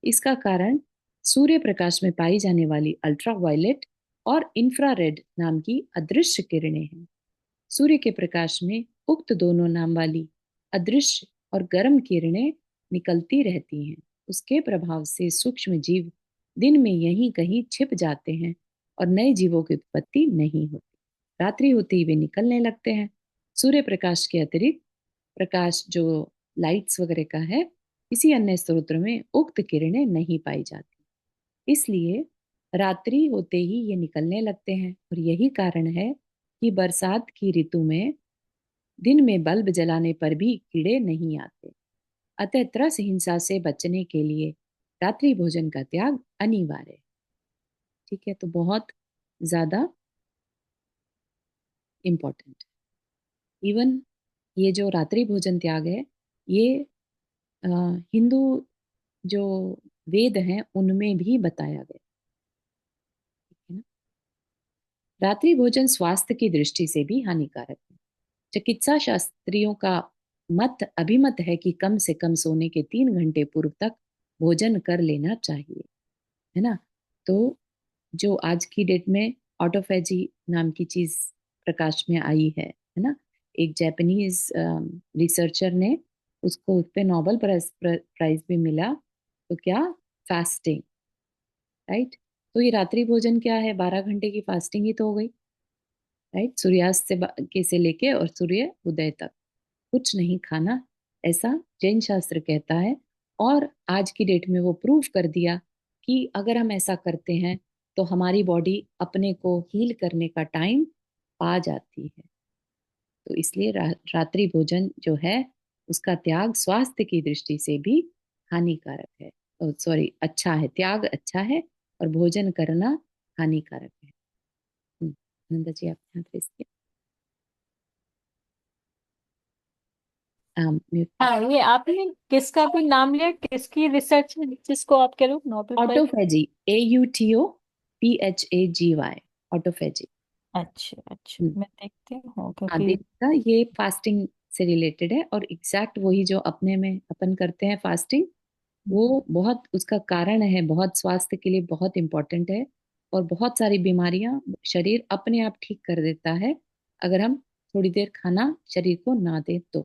इसका कारण सूर्य प्रकाश में पाई जाने वाली अल्ट्रावायलेट और इंफ्रारेड नाम की अदृश्य किरणें हैं। सूर्य के प्रकाश में उक्त दोनों नाम वाली अदृश्य और गर्म किरणें निकलती रहती हैं। उसके प्रभाव से सूक्ष्म जीव दिन में यहीं कहीं छिप जाते हैं और नए जीवों की उत्पत्ति नहीं होती। रात्रि होते ही वे निकलने लगते हैं। सूर्य प्रकाश के अतिरिक्त प्रकाश जो लाइट्स वगैरह का है, किसी अन्य स्रोत में उक्त किरणें नहीं पाई जाती। इसलिए रात्रि होते ही ये निकलने लगते हैं और यही कारण है कि बरसात की ऋतु में दिन में बल्ब जलाने पर भी कीड़े नहीं आते। अतः त्रस हिंसा से बचने के लिए रात्रि भोजन का त्याग अनिवार्य है। ठीक है, तो बहुत ज्यादा इम्पोर्टेंट। इवन ये जो रात्रि भोजन त्याग है, ये अ, हिंदू जो वेद हैं उनमें भी बताया गया। ठीक है ना। रात्रि भोजन स्वास्थ्य की दृष्टि से भी हानिकारक है। चिकित्सा शास्त्रियों का अभिमत है कि कम से कम सोने के 3 घंटे पूर्व तक भोजन कर लेना चाहिए, है ना। तो जो आज की डेट में ऑटोफेजी नाम की चीज प्रकाश में आई है ना। एक जापानीज रिसर्चर ने उसको, उस पे नोबेल प्राइज भी मिला। तो क्या, फास्टिंग, राइट। तो ये रात्रि भोजन क्या है, 12 घंटे की फास्टिंग ही तो हो गई, राइट। सूर्यास्त के से लेके और सूर्य उदय तक कुछ नहीं खाना, ऐसा जैन शास्त्र कहता है। और आज की डेट में वो प्रूव कर दिया कि अगर हम ऐसा करते हैं तो हमारी बॉडी अपने को हील करने का टाइम पा जाती है। तो इसलिए रात्रि भोजन जो है उसका त्याग स्वास्थ्य की दृष्टि से भी हानिकारक है। सॉरी, अच्छा है, त्याग अच्छा है और भोजन करना हानिकारक है। नंदा जी, आप ध्यान रखिए। म्यूट। हाँ, ये आपने किसका भी नाम लिया, किसकी रिसर्च है जिसको आप कह रहे हो Nobel prize? Autophagy, AUTOPHAGY, autophagy. अच्छा अच्छा, मैं देखती हूँ हाँ, क्योंकि देखा, ये फास्टिंग से रिलेटेड है और एग्जैक्ट वही जो अपने में अपन करते हैं फास्टिंग, वो बहुत उसका कारण है, बहुत स्वास्थ्य के लिए बहुत इंपॉर्टेंट है। और बहुत सारी बीमारियां शरीर अपने आप ठीक कर देता है अगर हम थोड़ी देर खाना शरीर को ना दे तो,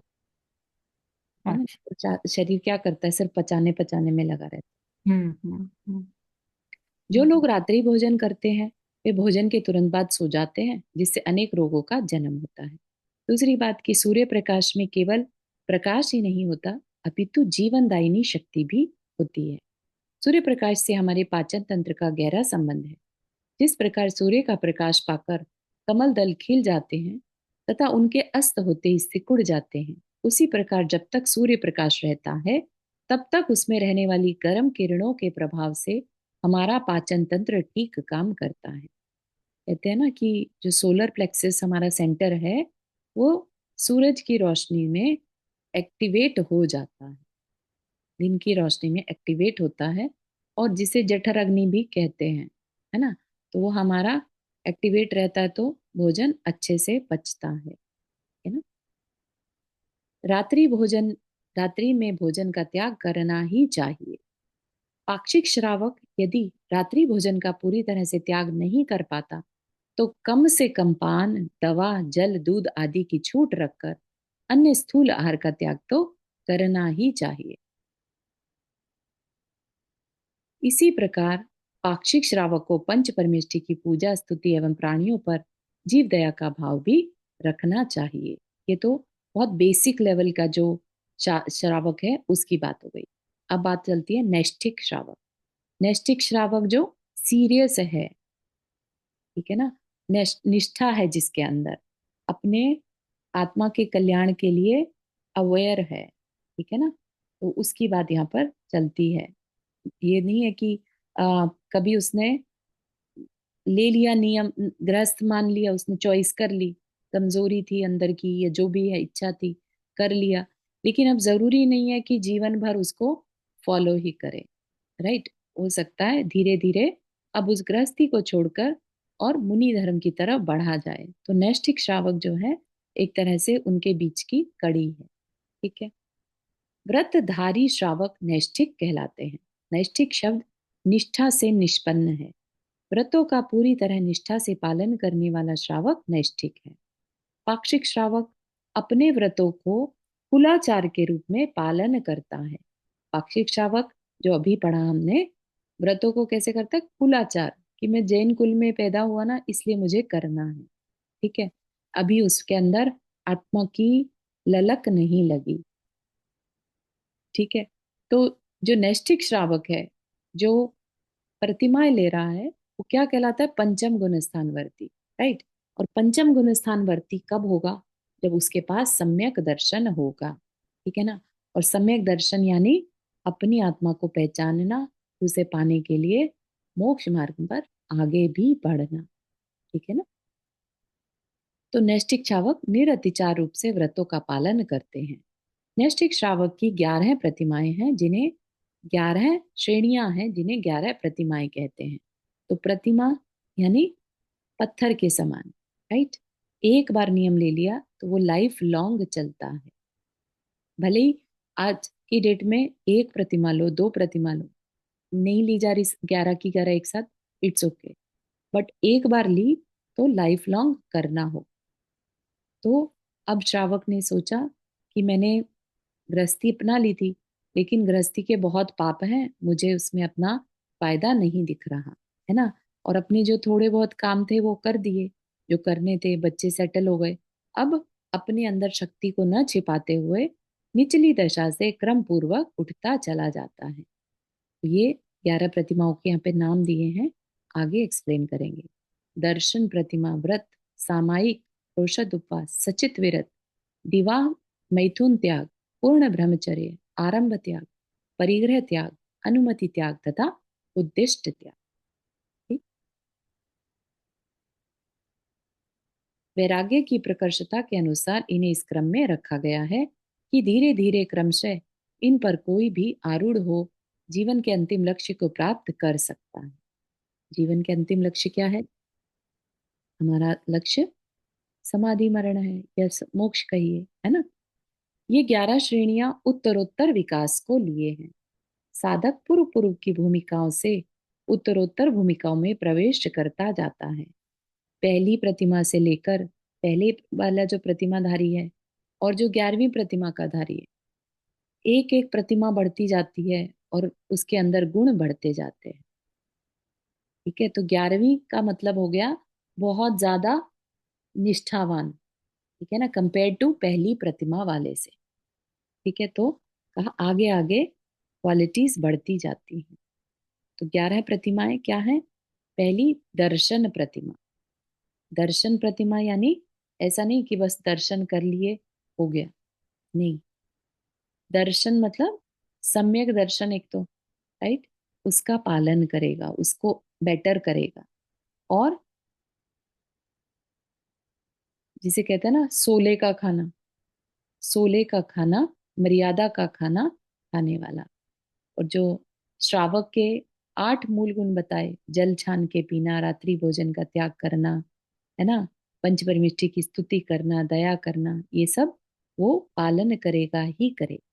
है ना। अच्छा। शरीर क्या करता है, सिर्फ पचाने पचाने में लगा रहता है। हम्म। जो लोग रात्रि भोजन करते हैं वे भोजन के तुरंत बाद सो जाते हैं, जिससे अनेक रोगों का जन्म होता है। दूसरी बात कि सूर्य प्रकाश में केवल प्रकाश ही नहीं होता, अपितु जीवनदायिनी शक्ति भी होती है। सूर्य प्रकाश से हमारे पाचन तंत्र का गहरा संबंध है। जिस प्रकार सूर्य का प्रकाश पाकर कमल दल खिल जाते हैं तथा उनके अस्त होते ही सिकुड़ जाते हैं, उसी प्रकार जब तक सूर्य प्रकाश रहता है तब तक उसमें रहने वाली गर्म किरणों के प्रभाव से हमारा पाचन तंत्र ठीक काम करता है। कहते हैं ना कि जो सोलर प्लेक्सस हमारा सेंटर है वो सूरज की रोशनी में एक्टिवेट हो जाता है, दिन की रोशनी में एक्टिवेट होता है। और जिसे जठर अग्नि भी कहते हैं, है ना। तो वो हमारा एक्टिवेट रहता है तो भोजन अच्छे से पचता है ना। रात्रि भोजन, रात्रि में भोजन का त्याग करना ही चाहिए। पाक्षिक श्रावक यदि रात्रि भोजन का पूरी तरह से त्याग नहीं कर पाता तो कम से कम पान, दवा, जल, दूध आदि की छूट रखकर अन्य स्थूल आहार का त्याग तो करना ही चाहिए। इसी प्रकार पाक्षिक श्रावक को पंच परमेष्ठि की पूजा, स्तुति एवं प्राणियों पर जीव दया का भाव भी रखना चाहिए। ये तो बहुत बेसिक लेवल का जो श्रावक है उसकी बात हो गई। अब बात चलती है नैष्ठिक श्रावक। नैष्ठिक श्रावक जो सीरियस है, ठीक है ना, निष्ठा है जिसके अंदर, अपने आत्मा के कल्याण के लिए अवेयर है, ठीक है ना। तो उसकी बात यहाँ पर चलती है। ये नहीं है कि कभी उसने ले लिया नियम, गृहस्थ मान लिया, उसने चॉइस कर ली, कमजोरी थी अंदर की या जो भी है इच्छा थी, कर लिया, लेकिन अब जरूरी नहीं है कि जीवन भर उसको फॉलो ही करे, राइट। हो सकता है धीरे धीरे अब उस गृहस्थी को छोड़कर और मुनि धर्म की तरफ बढ़ा जाए। तो नैष्ठिक श्रावक जो है एक तरह से उनके बीच की कड़ी है, ठीक है। व्रतधारी श्रावक नैष्ठिक कहलाते हैं। नैष्ठिक शब्द निष्ठा से निष्पन्न है। व्रतों का पूरी तरह निष्ठा से पालन करने वाला श्रावक नैष्ठिक है। पाक्षिक श्रावक अपने व्रतों को कुलाचार के रूप में पालन करता है। पाक्षिक श्रावक जो अभी पढ़ा हमने, व्रतों को कैसे करता है, कुलाचार, कि मैं जैन कुल में पैदा हुआ ना इसलिए मुझे करना है, ठीक है। अभी उसके अंदर आत्मा की ललक नहीं लगी, ठीक है। तो जो नैष्ठिक श्रावक है, जो प्रतिमाएं ले रहा है, वो क्या कहलाता है? पंचम गुण स्थान वर्ती, राइट। और पंचम गुण स्थान वर्ती कब होगा? जब उसके पास सम्यक दर्शन होगा, ठीक है ना। और सम्यक दर्शन यानी अपनी आत्मा को पहचानना, उसे पाने के लिए मोक्ष मार्ग पर आगे भी बढ़ना, ठीक है ना। तो नैष्ठिक श्रावक निरतिचार रूप से व्रतों का पालन करते हैं। नैष्ठिक श्रावक की 11 प्रतिमाएं हैं, जिन्हें 11 श्रेणियां हैं, जिन्हें 11 प्रतिमाएं कहते हैं। तो प्रतिमा यानी पत्थर के समान, राइट। एक बार नियम ले लिया तो वो लाइफ लॉन्ग चलता है। भले ही आज की डेट में एक प्रतिमा लो, दो प्रतिमा लो, नहीं ली जा रही 11 की 11 एक साथ, इट्स ओके, बट एक बार ली तो लाइफ लॉन्ग करना हो। तो अब श्रावक ने सोचा कि मैंने गृहस्थी अपना ली थी, लेकिन गृहस्थी के बहुत पाप हैं, मुझे उसमें अपना फायदा नहीं दिख रहा है ना। और अपने जो थोड़े बहुत काम थे वो कर दिए, जो करने थे, बच्चे सेटल हो गए। अब अपने अंदर शक्ति को न छिपाते हुए निचली दशा से क्रम पूर्वक उठता चला जाता है। ये 11 प्रतिमाओं के यहाँ पे नाम दिए हैं, आगे एक्सप्लेन करेंगे। दर्शन प्रतिमा, व्रत, सामायिक, औषध उपवास, सचित विरत, विवाह, मैथुन त्याग, पूर्ण ब्रह्मचर्य, आरंभ त्याग, परिग्रह त्याग, अनुमति त्याग तथा उद्दिष्ट त्याग। ठीक? वैराग्य की प्रकर्षता के अनुसार इन्हें इस क्रम में रखा गया है कि धीरे धीरे क्रमशः इन पर कोई भी आरूढ़ हो जीवन के अंतिम लक्ष्य को प्राप्त कर सकता है। जीवन के अंतिम लक्ष्य क्या है? हमारा लक्ष्य समाधि मरण है या मोक्ष कहिए, है ना। ये 11 श्रेणियां उत्तरोत्तर विकास को लिए हैं। साधक पूर्व पूर्व की भूमिकाओं से उत्तरोत्तर भूमिकाओं में प्रवेश करता जाता है। पहली प्रतिमा से लेकर, पहले वाला जो प्रतिमाधारी है और जो 11वीं प्रतिमा का धारी है, एक एक प्रतिमा बढ़ती जाती है और उसके अंदर गुण बढ़ते जाते हैं। ठीक है, तो 11वीं का मतलब हो गया बहुत ज्यादा निष्ठावान, ठीक है ना, कंपेयर टू पहली प्रतिमा वाले से। ठीक है, तो कहा आगे आगे क्वालिटीज बढ़ती जाती हैं। तो 11 प्रतिमाएं क्या है? पहली दर्शन प्रतिमा। दर्शन प्रतिमा यानी ऐसा नहीं कि बस दर्शन कर लिए हो गया, नहीं। दर्शन मतलब सम्यक दर्शन, एक तो, राइट, उसका पालन करेगा, उसको बेटर करेगा। और जिसे कहते हैं ना सोले का खाना, सोले का खाना, मर्यादा का खाना खाने वाला। और जो श्रावक के 8 मूल गुण बताए, जल छान के पीना, रात्रि भोजन का त्याग करना, है ना, पंचपरमेष्ठी की स्तुति करना, दया करना, ये सब वो पालन करेगा ही करेगा।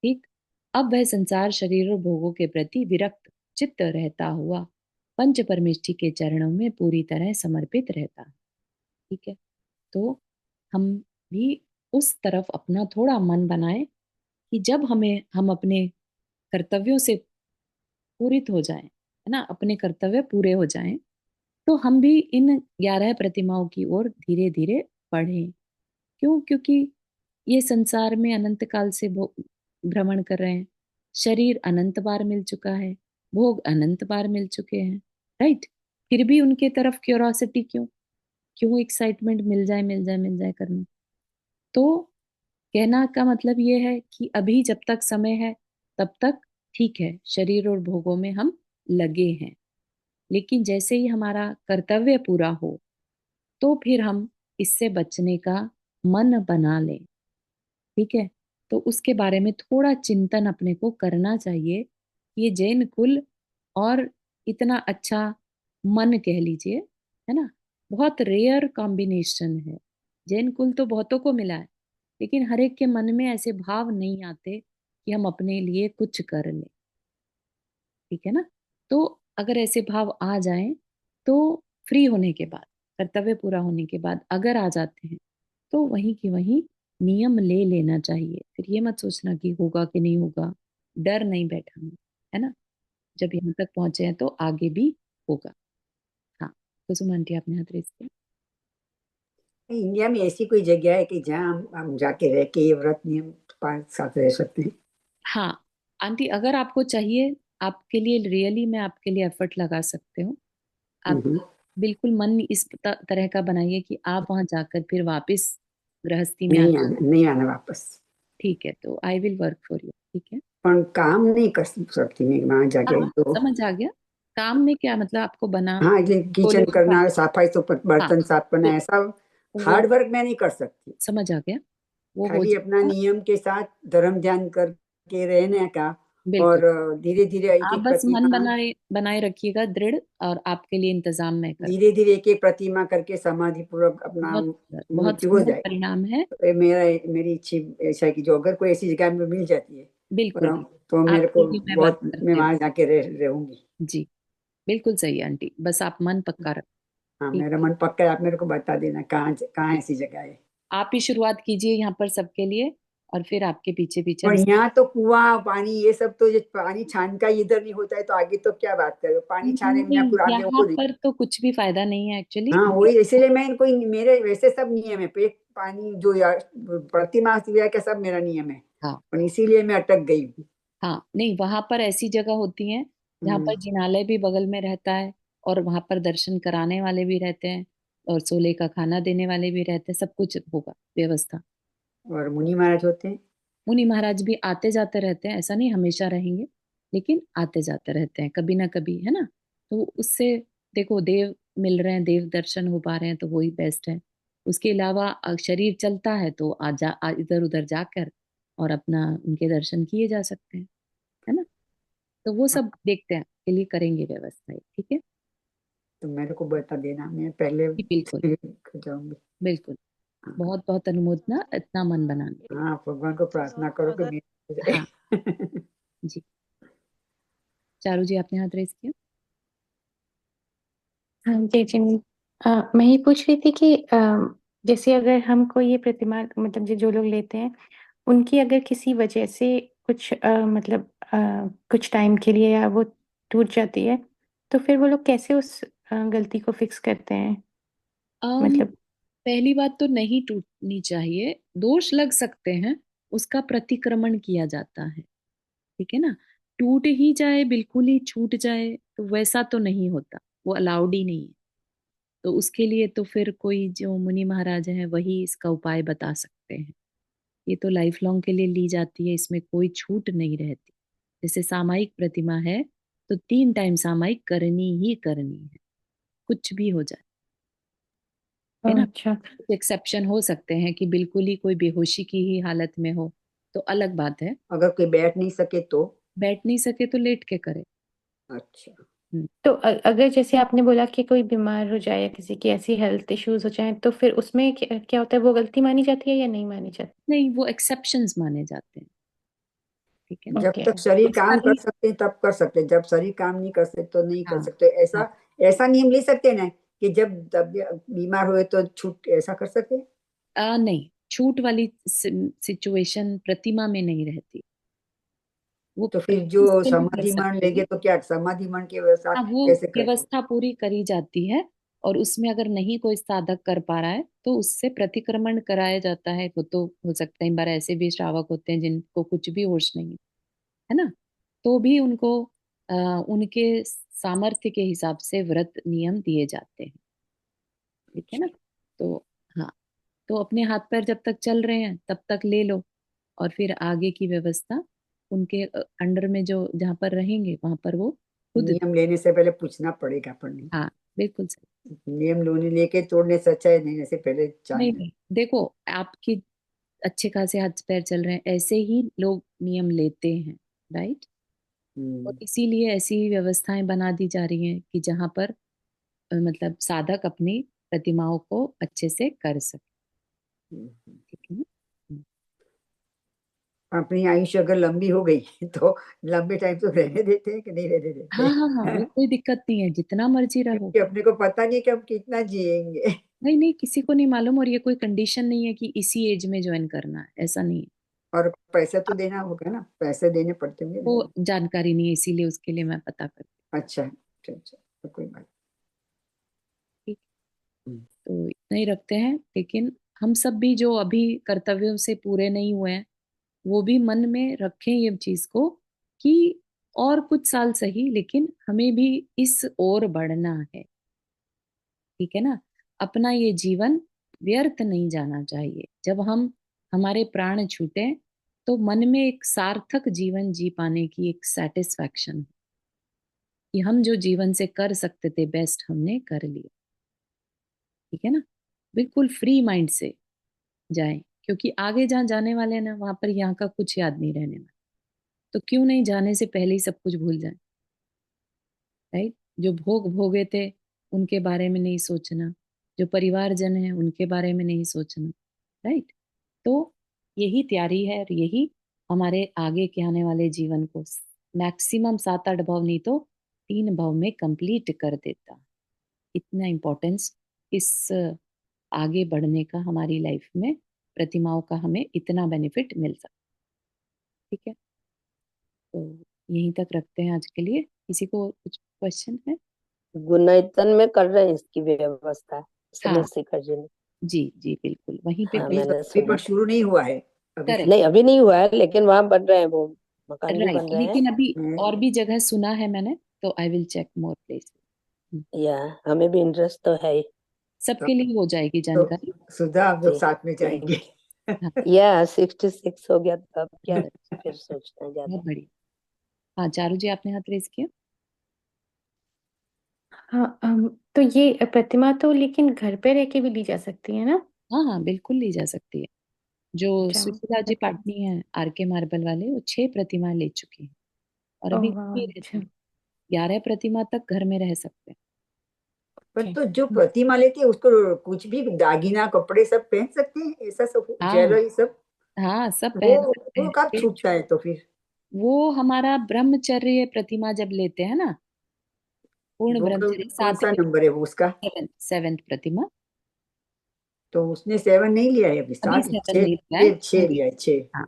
ठीक। अब वह संसार, शरीर और भोगों के प्रति विरक्त चित्त रहता हुआ पंच परमेष्ठी के चरणों में पूरी तरह समर्पित रहता है। ठीक है, तो हम भी उस तरफ अपना थोड़ा मन बनाए कि जब हम अपने कर्तव्यों से पूरित हो जाएं, है ना, अपने कर्तव्य पूरे हो जाएं, तो हम भी इन 11 प्रतिमाओं की ओर धीरे धीरे बढ़ें। क्यों? क्योंकि ये संसार में अनंत काल से भ्रमण कर रहे हैं, शरीर अनंत बार मिल चुका है, भोग अनंत बार मिल चुके हैं, राइट। फिर भी उनके तरफ क्यूरोसिटी क्यों? क्यों एक्साइटमेंट मिल जाए मिल जाए मिल जाए करना? तो कहना का मतलब ये है कि अभी जब तक समय है तब तक ठीक है, शरीर और भोगों में हम लगे हैं, लेकिन जैसे ही हमारा कर्तव्य पूरा हो तो फिर हम इससे बचने का मन बना लें। ठीक है, तो उसके बारे में थोड़ा चिंतन अपने को करना चाहिए। ये जैन कुल और इतना अच्छा मन कह लीजिए, है ना, बहुत रेयर कॉम्बिनेशन है। जैन कुल तो बहुतों को मिला है, लेकिन हर एक के मन में ऐसे भाव नहीं आते कि हम अपने लिए कुछ कर लें। ठीक है ना, तो अगर ऐसे भाव आ जाएं तो फ्री होने के बाद, कर्तव्य पूरा होने के बाद अगर आ जाते हैं तो वहीं की वहीं नियम ले लेना चाहिए। फिर ये मत सोचना कि होगा कि नहीं होगा, डर नहीं बैठाना, है ना। जब यहाँ तक पहुंचे हैं तो आगे भी होगा। हाँ, कुसुम आंटी आपने हाथ रेस किया। इंडिया में ऐसी कोई जगह है कि जहाँ हम जाके रह के ये व्रत नियम साथ रह सकते हैं? हाँ आंटी, अगर आपको चाहिए, आपके लिए रियली मैं आपके लिए एफर्ट लगा सकते हूँ। आप बिल्कुल मन इस तरह का बनाइए कि आप वहां जाकर फिर वापस गृहस्थी में नहीं आना, नहीं आना वापस। ठीक है, तो I will work for you. ठीक है, पर काम नहीं कर सकती मैं वहां जाके हाँ तो। समझ आ गया। काम में क्या मतलब, आपको बना हाँ, ये बोले किचन तो करना, काम, सफाई, तो हाँ बर्तन साफ करना, तो ऐसा वो हार्ड वर्क मैं नहीं कर सकती। समझ आ गया, वो हो खाली अपना जाएगा। नियम के साथ धर्म ध्यान करके रहने का। बिल्कुल, और धीरे धीरे एक आप एक बस मन प्रतिमा, बनाए बनाए रखिएगा दृढ़, और आपके लिए इंतजाम मैं कर, धीरे धीरे एक एक प्रतिमा करके समाधि पूर्वक अपना बहुत मृत्यु हो सुंदर जाए। परिणाम है। तो मेरी इच्छा ऐसा है कि जो अगर कोई ऐसी जगह में मिल जाती है बिल्कुल, तो मेरे आपके को लिए मैं बात बहुत, मैं करते हुए, वहां जाके रहूंगी। जी बिल्कुल सही आंटी, बस आप मन पक्का रखें। हाँ, ठीक मेरा है, मन पक्का है। आप मेरे को बता देना कहाँ कहाँ ऐसी जगह है। आप ही शुरुआत कीजिए यहाँ पर सबके लिए, और फिर आपके पीछे पीछे और हम। यहाँ तो कुआं पानी ये सब, तो ये पानी छान का इधर नहीं होता है, तो आगे तो क्या बात करो, पानी छाने में नहीं, पूरा आगे यहाँ वो नहीं। पर तो कुछ भी फायदा नहीं है एक्चुअली। हाँ, वही इसीलिए मैं इनको, मेरे वैसे सब नियम है, पे पानी जो प्रतिमा क्रिया का सब मेरा नियम है। हाँ और इसीलिए मैं अटक गई हूँ। हाँ, नहीं वहां पर ऐसी जगह होती हैं जहाँ पर जिनालय भी बगल में रहता है, और वहां पर दर्शन कराने वाले भी रहते हैं, और सोले का खाना देने वाले भी रहते हैं, सब कुछ होगा व्यवस्था। और मुनि महाराज होते हैं। मुनि महाराज भी आते जाते रहते हैं, ऐसा नहीं हमेशा रहेंगे, लेकिन आते जाते रहते हैं कभी ना कभी, है ना। तो उससे देखो, देव मिल रहे हैं, देव दर्शन हो पा रहे हैं, तो वही बेस्ट है। उसके अलावा शरीर चलता है तो इधर उधर जाकर और अपना उनके दर्शन किए जा सकते हैं, है ना। तो वो सब देखते हैं, के लिए करेंगे व्यवस्था, ठीक है। तो मेरे को बता देना, मैं पहले जी, बिल्कुल जाऊंगी। बिल्कुल, बहुत बहुत अनुमोदना इतना मन बनाने के हाँ, भगवान को प्रार्थना तो करो कि अगर मेरे हो लिए। हाँ जाए। जी, चारू जी आपने हाथ रेस किया। हाँ जी जी। मैं ही पूछ रही थी कि जैसे अगर हमको ये प्रतिमा मतलब जो लोग लेते हैं उनकी अगर किसी वजह से कुछ मतलब कुछ टाइम के लिए या वो टूट जाती है तो फिर वो लोग कैसे उस गलती को फिक्स करते हैं अम, मतलब। पहली बात तो नहीं टूटनी चाहिए, दोष लग सकते हैं, उसका प्रतिक्रमण किया जाता है, ठीक है ना। टूट ही जाए, बिल्कुल ही छूट जाए, तो वैसा तो नहीं होता, वो अलाउड ही नहीं है। तो उसके लिए तो फिर कोई जो मुनि महाराज हैं वही इसका उपाय बता सकते हैं। ये तो लाइफ लॉन्ग के लिए ली जाती है, इसमें कोई छूट नहीं रहती। जैसे सामायिक प्रतिमा है, तो 3 टाइम सामायिक करनी ही करनी है, कुछ भी हो जाए, है ना। अच्छा। एक्सेप्शन हो सकते हैं कि बिल्कुल ही कोई बेहोशी की ही हालत में हो, तो अलग बात है। अगर कोई बैठ नहीं सके तो। बैठ नहीं सके तो लेट के करे। अच्छा। हम्म, तो अगर जैसे आपने बोला कि कोई बीमार हो जाए या किसी की ऐसी हेल्थ इश्यूज हो जाए तो फिर उसमें क्या होता है वो गलती मानी जाती है या नहीं मानी जाती। नहीं, वो एक्सेप्शंस माने जाते हैं, ठीक है ना। जब ओके। तक शरीर उसका काम कर भी, सकते हैं तब कर सकते हैं, जब शरीर काम नहीं कर सकते तो नहीं कर हाँ सकते। हाँ, ऐसा ऐसा नियम ले सकते हैं ना कि जब बीमार हुए तो छूट, ऐसा कर सकते हैं। नहीं, छूट वाली सिचुएशन प्रतिमा में नहीं रहती, वो तो फिर प्रैक्टिस जो के लिए कर समाधि मन सकते लेंगे हैं। तो क्या समाधि मन की व्यवस्था हाँ, वो कैसे करते हैं। व्यवस्था पूरी करी जाती है, और उसमें अगर नहीं कोई साधक कर पा रहा है तो उससे प्रतिक्रमण कराया जाता है। वो तो हो सकता है, इन बार ऐसे भी श्रावक होते हैं जिनको कुछ भी होश नहीं है, है ना, तो भी उनको उनके सामर्थ्य के हिसाब से व्रत नियम दिए जाते हैं, ठीक है ना। तो हाँ, तो अपने हाथ पैर जब तक चल रहे हैं तब तक ले लो, और फिर आगे की व्यवस्था उनके अंडर में जो जहाँ पर रहेंगे वहां पर वो खुद। नियम लेने से पहले पूछना पड़ेगा पढ़ने। हाँ बिल्कुल सही। नियम लोने लेके तोड़ने से अच्छा है लेने से पहले नहीं जानना। नहीं, देखो आपकी अच्छे खासे हाथ पैर चल रहे हैं, ऐसे ही लोग नियम लेते हैं, राइट। और हम्म। इसीलिए ऐसी व्यवस्थाएं बना दी जा रही हैं कि जहाँ पर मतलब साधक अपनी प्रतिमाओं को अच्छे से कर सके, हम्म। ठीक है ना। हम्म। अपनी आयुष्य अगर लंबी हो गई तो लंबे टाइम तो रहने देते हैं कि नहीं रहने देते हाँ हाँ हाँ, वो हैं? कोई दिक्कत नहीं है, जितना मर्जी रहो। क्योंकि अपने को पता नहीं कि हम कितना जिएंगे। नहीं नहीं, किसी को नहीं मालूम, और ये कोई कंडीशन नहीं है कि इसी एज में ज्वाइन करना है, ऐसा नहीं है। और पैसे तो देना होगा ना, पैसे देने पड़ते होंगे वो ना। जानकारी नहीं है, इसीलिए उसके लिए मैं पता कर, अच्छा अच्छा अच्छा, तो कोई बात ठीक। नहीं। तो इतना ही रखते हैं, लेकिन हम सब भी जो अभी कर्तव्यों से पूरे नहीं हुए हैं, वो भी मन में रखें ये चीज को, कि और कुछ साल सही, लेकिन हमें भी इस ओर बढ़ना है, ठीक है ना। अपना ये जीवन व्यर्थ नहीं जाना चाहिए। जब हम हमारे प्राण छूटे तो मन में एक सार्थक जीवन जी पाने की एक सेटिस्फैक्शन, कि हम जो जीवन से कर सकते थे बेस्ट हमने कर लिया, ठीक है ना। बिल्कुल फ्री माइंड से जाएं, क्योंकि आगे जहाँ जाने वाले हैं ना, वहां पर यहाँ का कुछ याद नहीं रहने वाला। तो क्यों नहीं जाने से पहले ही सब कुछ भूल जाए, राइट। जो भोग भोगे थे उनके बारे में नहीं सोचना, जो परिवारजन है उनके बारे में नहीं सोचना, राइट। तो यही तैयारी है, और यही हमारे आगे के आने वाले जीवन को मैक्सिमम 7-8 भाव नहीं तो 3 भाव में कंप्लीट कर देता। इतना इम्पोर्टेंस इस आगे बढ़ने का हमारी लाइफ में, प्रतिमाओं का हमें इतना बेनिफिट मिल सकता, ठीक है। तो यहीं तक रखते हैं आज के लिए। किसी को कुछ क्वेश्चन है? गुनाइतन में कर रहे हैं इसकी व्यवस्था, हाँ चंद्रशेखर जी ने। जी जी बिल्कुल, वहीं पे हाँ अभी बिल्कुल। मैंने अभी सुना पर था। शुरू नहीं हुआ है अभी। करेक्ट, नहीं अभी नहीं हुआ है, लेकिन वहां बन रहे हैं, वो मकान भी राइट। बन रहे हैं। लेकिन अभी मैं- और भी जगह सुना है मैंने, तो I will check more place. या हमें भी इंटरेस्ट तो है ही। सबके लिए हो जाएगी तो जानकारी। सुधा हम लोग जी साथ में जाएंगे। हाँ, या 66 हो गया तो अब क्या करेक्ट, फिर सोचना है ज्यादा। बहुत बढ़िया। हाँ चारू जी, आपने हाथ रेज किया। हाँ तो ये प्रतिमा तो लेकिन घर पे रह के भी ली जा सकती है ना? हाँ हाँ बिल्कुल ली जा सकती है। जो अच्छा सुशीला जी पाटनी है आरके मार्बल वाले, वो 6 प्रतिमा ले चुकी हैं और ओह अभी वाह भी अच्छा। रहती हैं। 11 प्रतिमा तक घर में रह सकते हैं। पर ओके तो जो प्रतिमा लेती है उसको कुछ भी दागिना कपड़े सब पहन सकते हैं, ऐसा सब हाँ ज्वेलरी सब। हाँ सब वो पहन सकते वो हैं। कब छूटता है तो फिर? वो हमारा ब्रह्मचर्य प्रतिमा जब लेते हैं ना, पूर्ण वो ब्रह्मचर्य, कौन सा 7वीं, नंबर है वो उसका? सेवेंथ प्रतिमा। तो उसने 7 नहीं लिया है अभी, अभी 7 7 छह नहीं लिया है, छह छह लिया है, 6। हाँ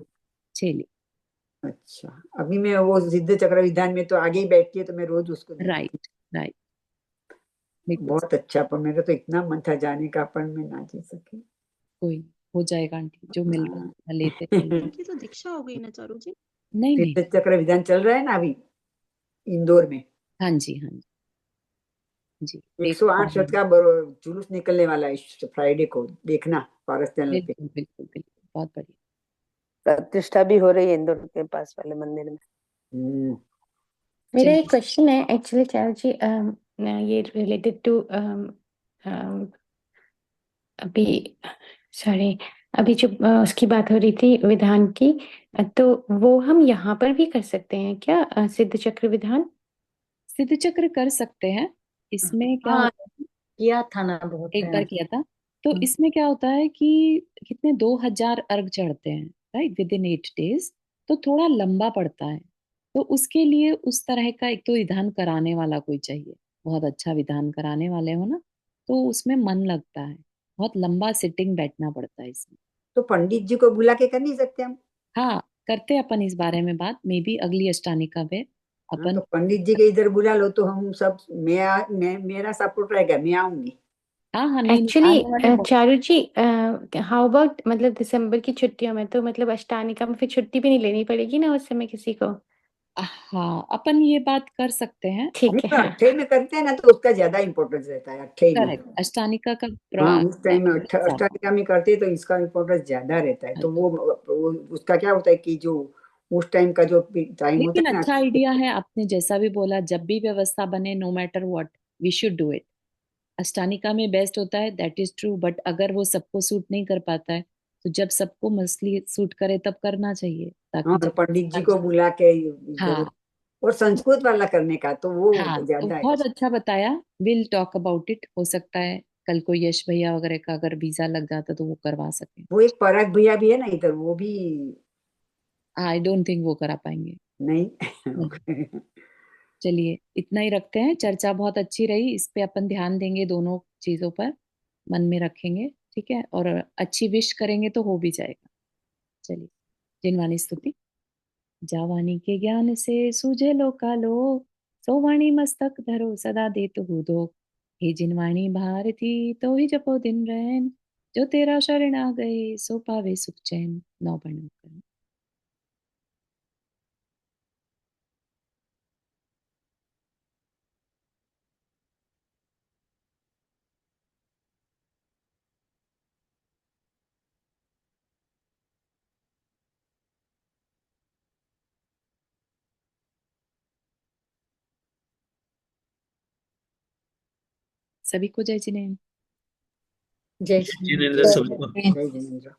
6 अच्छा, अभी मैं वो सिद्ध चक्र विधान में तो आगे ही बैठती है तो मैं रोज उसको देखती थी। राइट राइट, बिल्कुल। बहुत अच्छा, पर मेरा तो इतना मन था जाने का, पर मैं ना जा सकी। कोई हो जाएगा आंटी, जो मिल रहा हाँ। है लेते चलो। उनकी तो दीक्षा हो गई ना चारू जी। नहीं नहीं, सिद्ध चक्र विधान चल रहा है ना अभी इंदौर में। हाँ जी हाँ जी, देख पा 108 रही शब्द हूँ। का जुलूस निकलने वाला है इस फ्राइडे को, देखना पारस चैनल पे। बिल्कुल बिल्कुल बिल्कुल, बहुत बढ़िया। प्रतिष्ठा भी हो रही है इंदौर के पास वाले मंदिर में। हम्म। मेरा एक चलिए। क्वेश्चन है एक्चुअली चारू जी, ये रिलेटेड टू अभी सॉरी, अभी जो उसकी बात हो रही थी विधान की, तो वो हम यहाँ पर भी कर सकते हैं क्या, सिद्ध चक्र विधान? सिद्ध चक्र कर सकते हैं। इसमें क्या हाँ होता है, किया था ना बहुत एक बार टाइम। किया था। तो इसमें क्या होता है कि कितने 2000 अर्घ चढ़ते हैं, राइट, विद इन 8 डेज। तो थोड़ा लंबा पड़ता है। तो उसके लिए उस तरह का एक तो विधान कराने वाला कोई चाहिए, बहुत अच्छा विधान कराने वाले हो ना, तो उसमें मन लगता है। बहुत लंबा सिटिंग बैठना पड़ता है इसमें। तो पंडित जी को बुला के कर नहीं सकते हम? हाँ, करते अपन इस बारे में बात, मे बी अगली अष्टानिका पे हाँ, तो अपन। पंडित जी के इधर बुला लो तो हम सब, मैं मेरा सपोर्ट रहेगा, मैं आऊंगी। हाँ हाँ, नहीं नहीं, एक्चुअली आने वाले बहुत। चारू जी, हाउ अबाउट मतलब दिसंबर की छुट्टियों में, तो मतलब अष्टानिका में फिर छुट्टी भी नहीं लेनी पड़ेगी ना उस समय किसी को? हाँ, अपन ये बात कर सकते हैं। हम ठीक है तो हाँ। 8 में करते हैं ना, तो उसका ज्यादा इंपॉर्टेंस रहता है 8 में। करेक्ट, अष्टानिका का हाँ, उस टाइम में ज्यादा। अष्टाधिकार में करते हैं तो इसका इम्पोर्टेंस ज्यादा रहता है। तो right। वो उसका क्या होता है कि जो उस टाइम का जो टाइम होता लेकिन है ना। अच्छा आइडिया है, आपने जैसा भी बोला, जब भी व्यवस्था बने, no matter what, we should do it. अष्टानिका में बेस्ट होता है, दैट इज ट्रू, बट अगर वो सबको सूट नहीं कर पाता है, तो जब सबको मसली सूट करे तब करना चाहिए, हाँ, ताकि और जब पंडित जी को बुला के जरूर, हाँ और संस्कृत वाला करने का तो वो हाँ, तो ज्यादा बहुत अच्छा बताया। विल टॉक अबाउट इट, हो सकता है कल को यश भैया वगैरह का अगर वीजा लग जाता तो वो करवा सके। वो एक पराग भैया भी है ना इधर, वो भी आई डोंट थिंक वो करा पाएंगे। नहीं। नहीं। चलिए इतना ही रखते हैं, चर्चा बहुत अच्छी रही, इस पे अपन ध्यान देंगे, दोनों चीजों पर मन में रखेंगे, ठीक है, और अच्छी विश करेंगे तो हो भी जाएगा। चलिए, जिनवानी स्तुति। जावानी के ज्ञान से सूझे लोकालोक, सो वाणी मस्तक धरो सदा देतु दो। हे जिनवाणी भारती तो ही जपो दिन रैन, जो तेरा शरण आ गए सो पावे सुख चैन। 9 पर सभी को जय जिनेन्द्र। जय जिनेंद्र श्री सबको। जय जिनेन्द्र।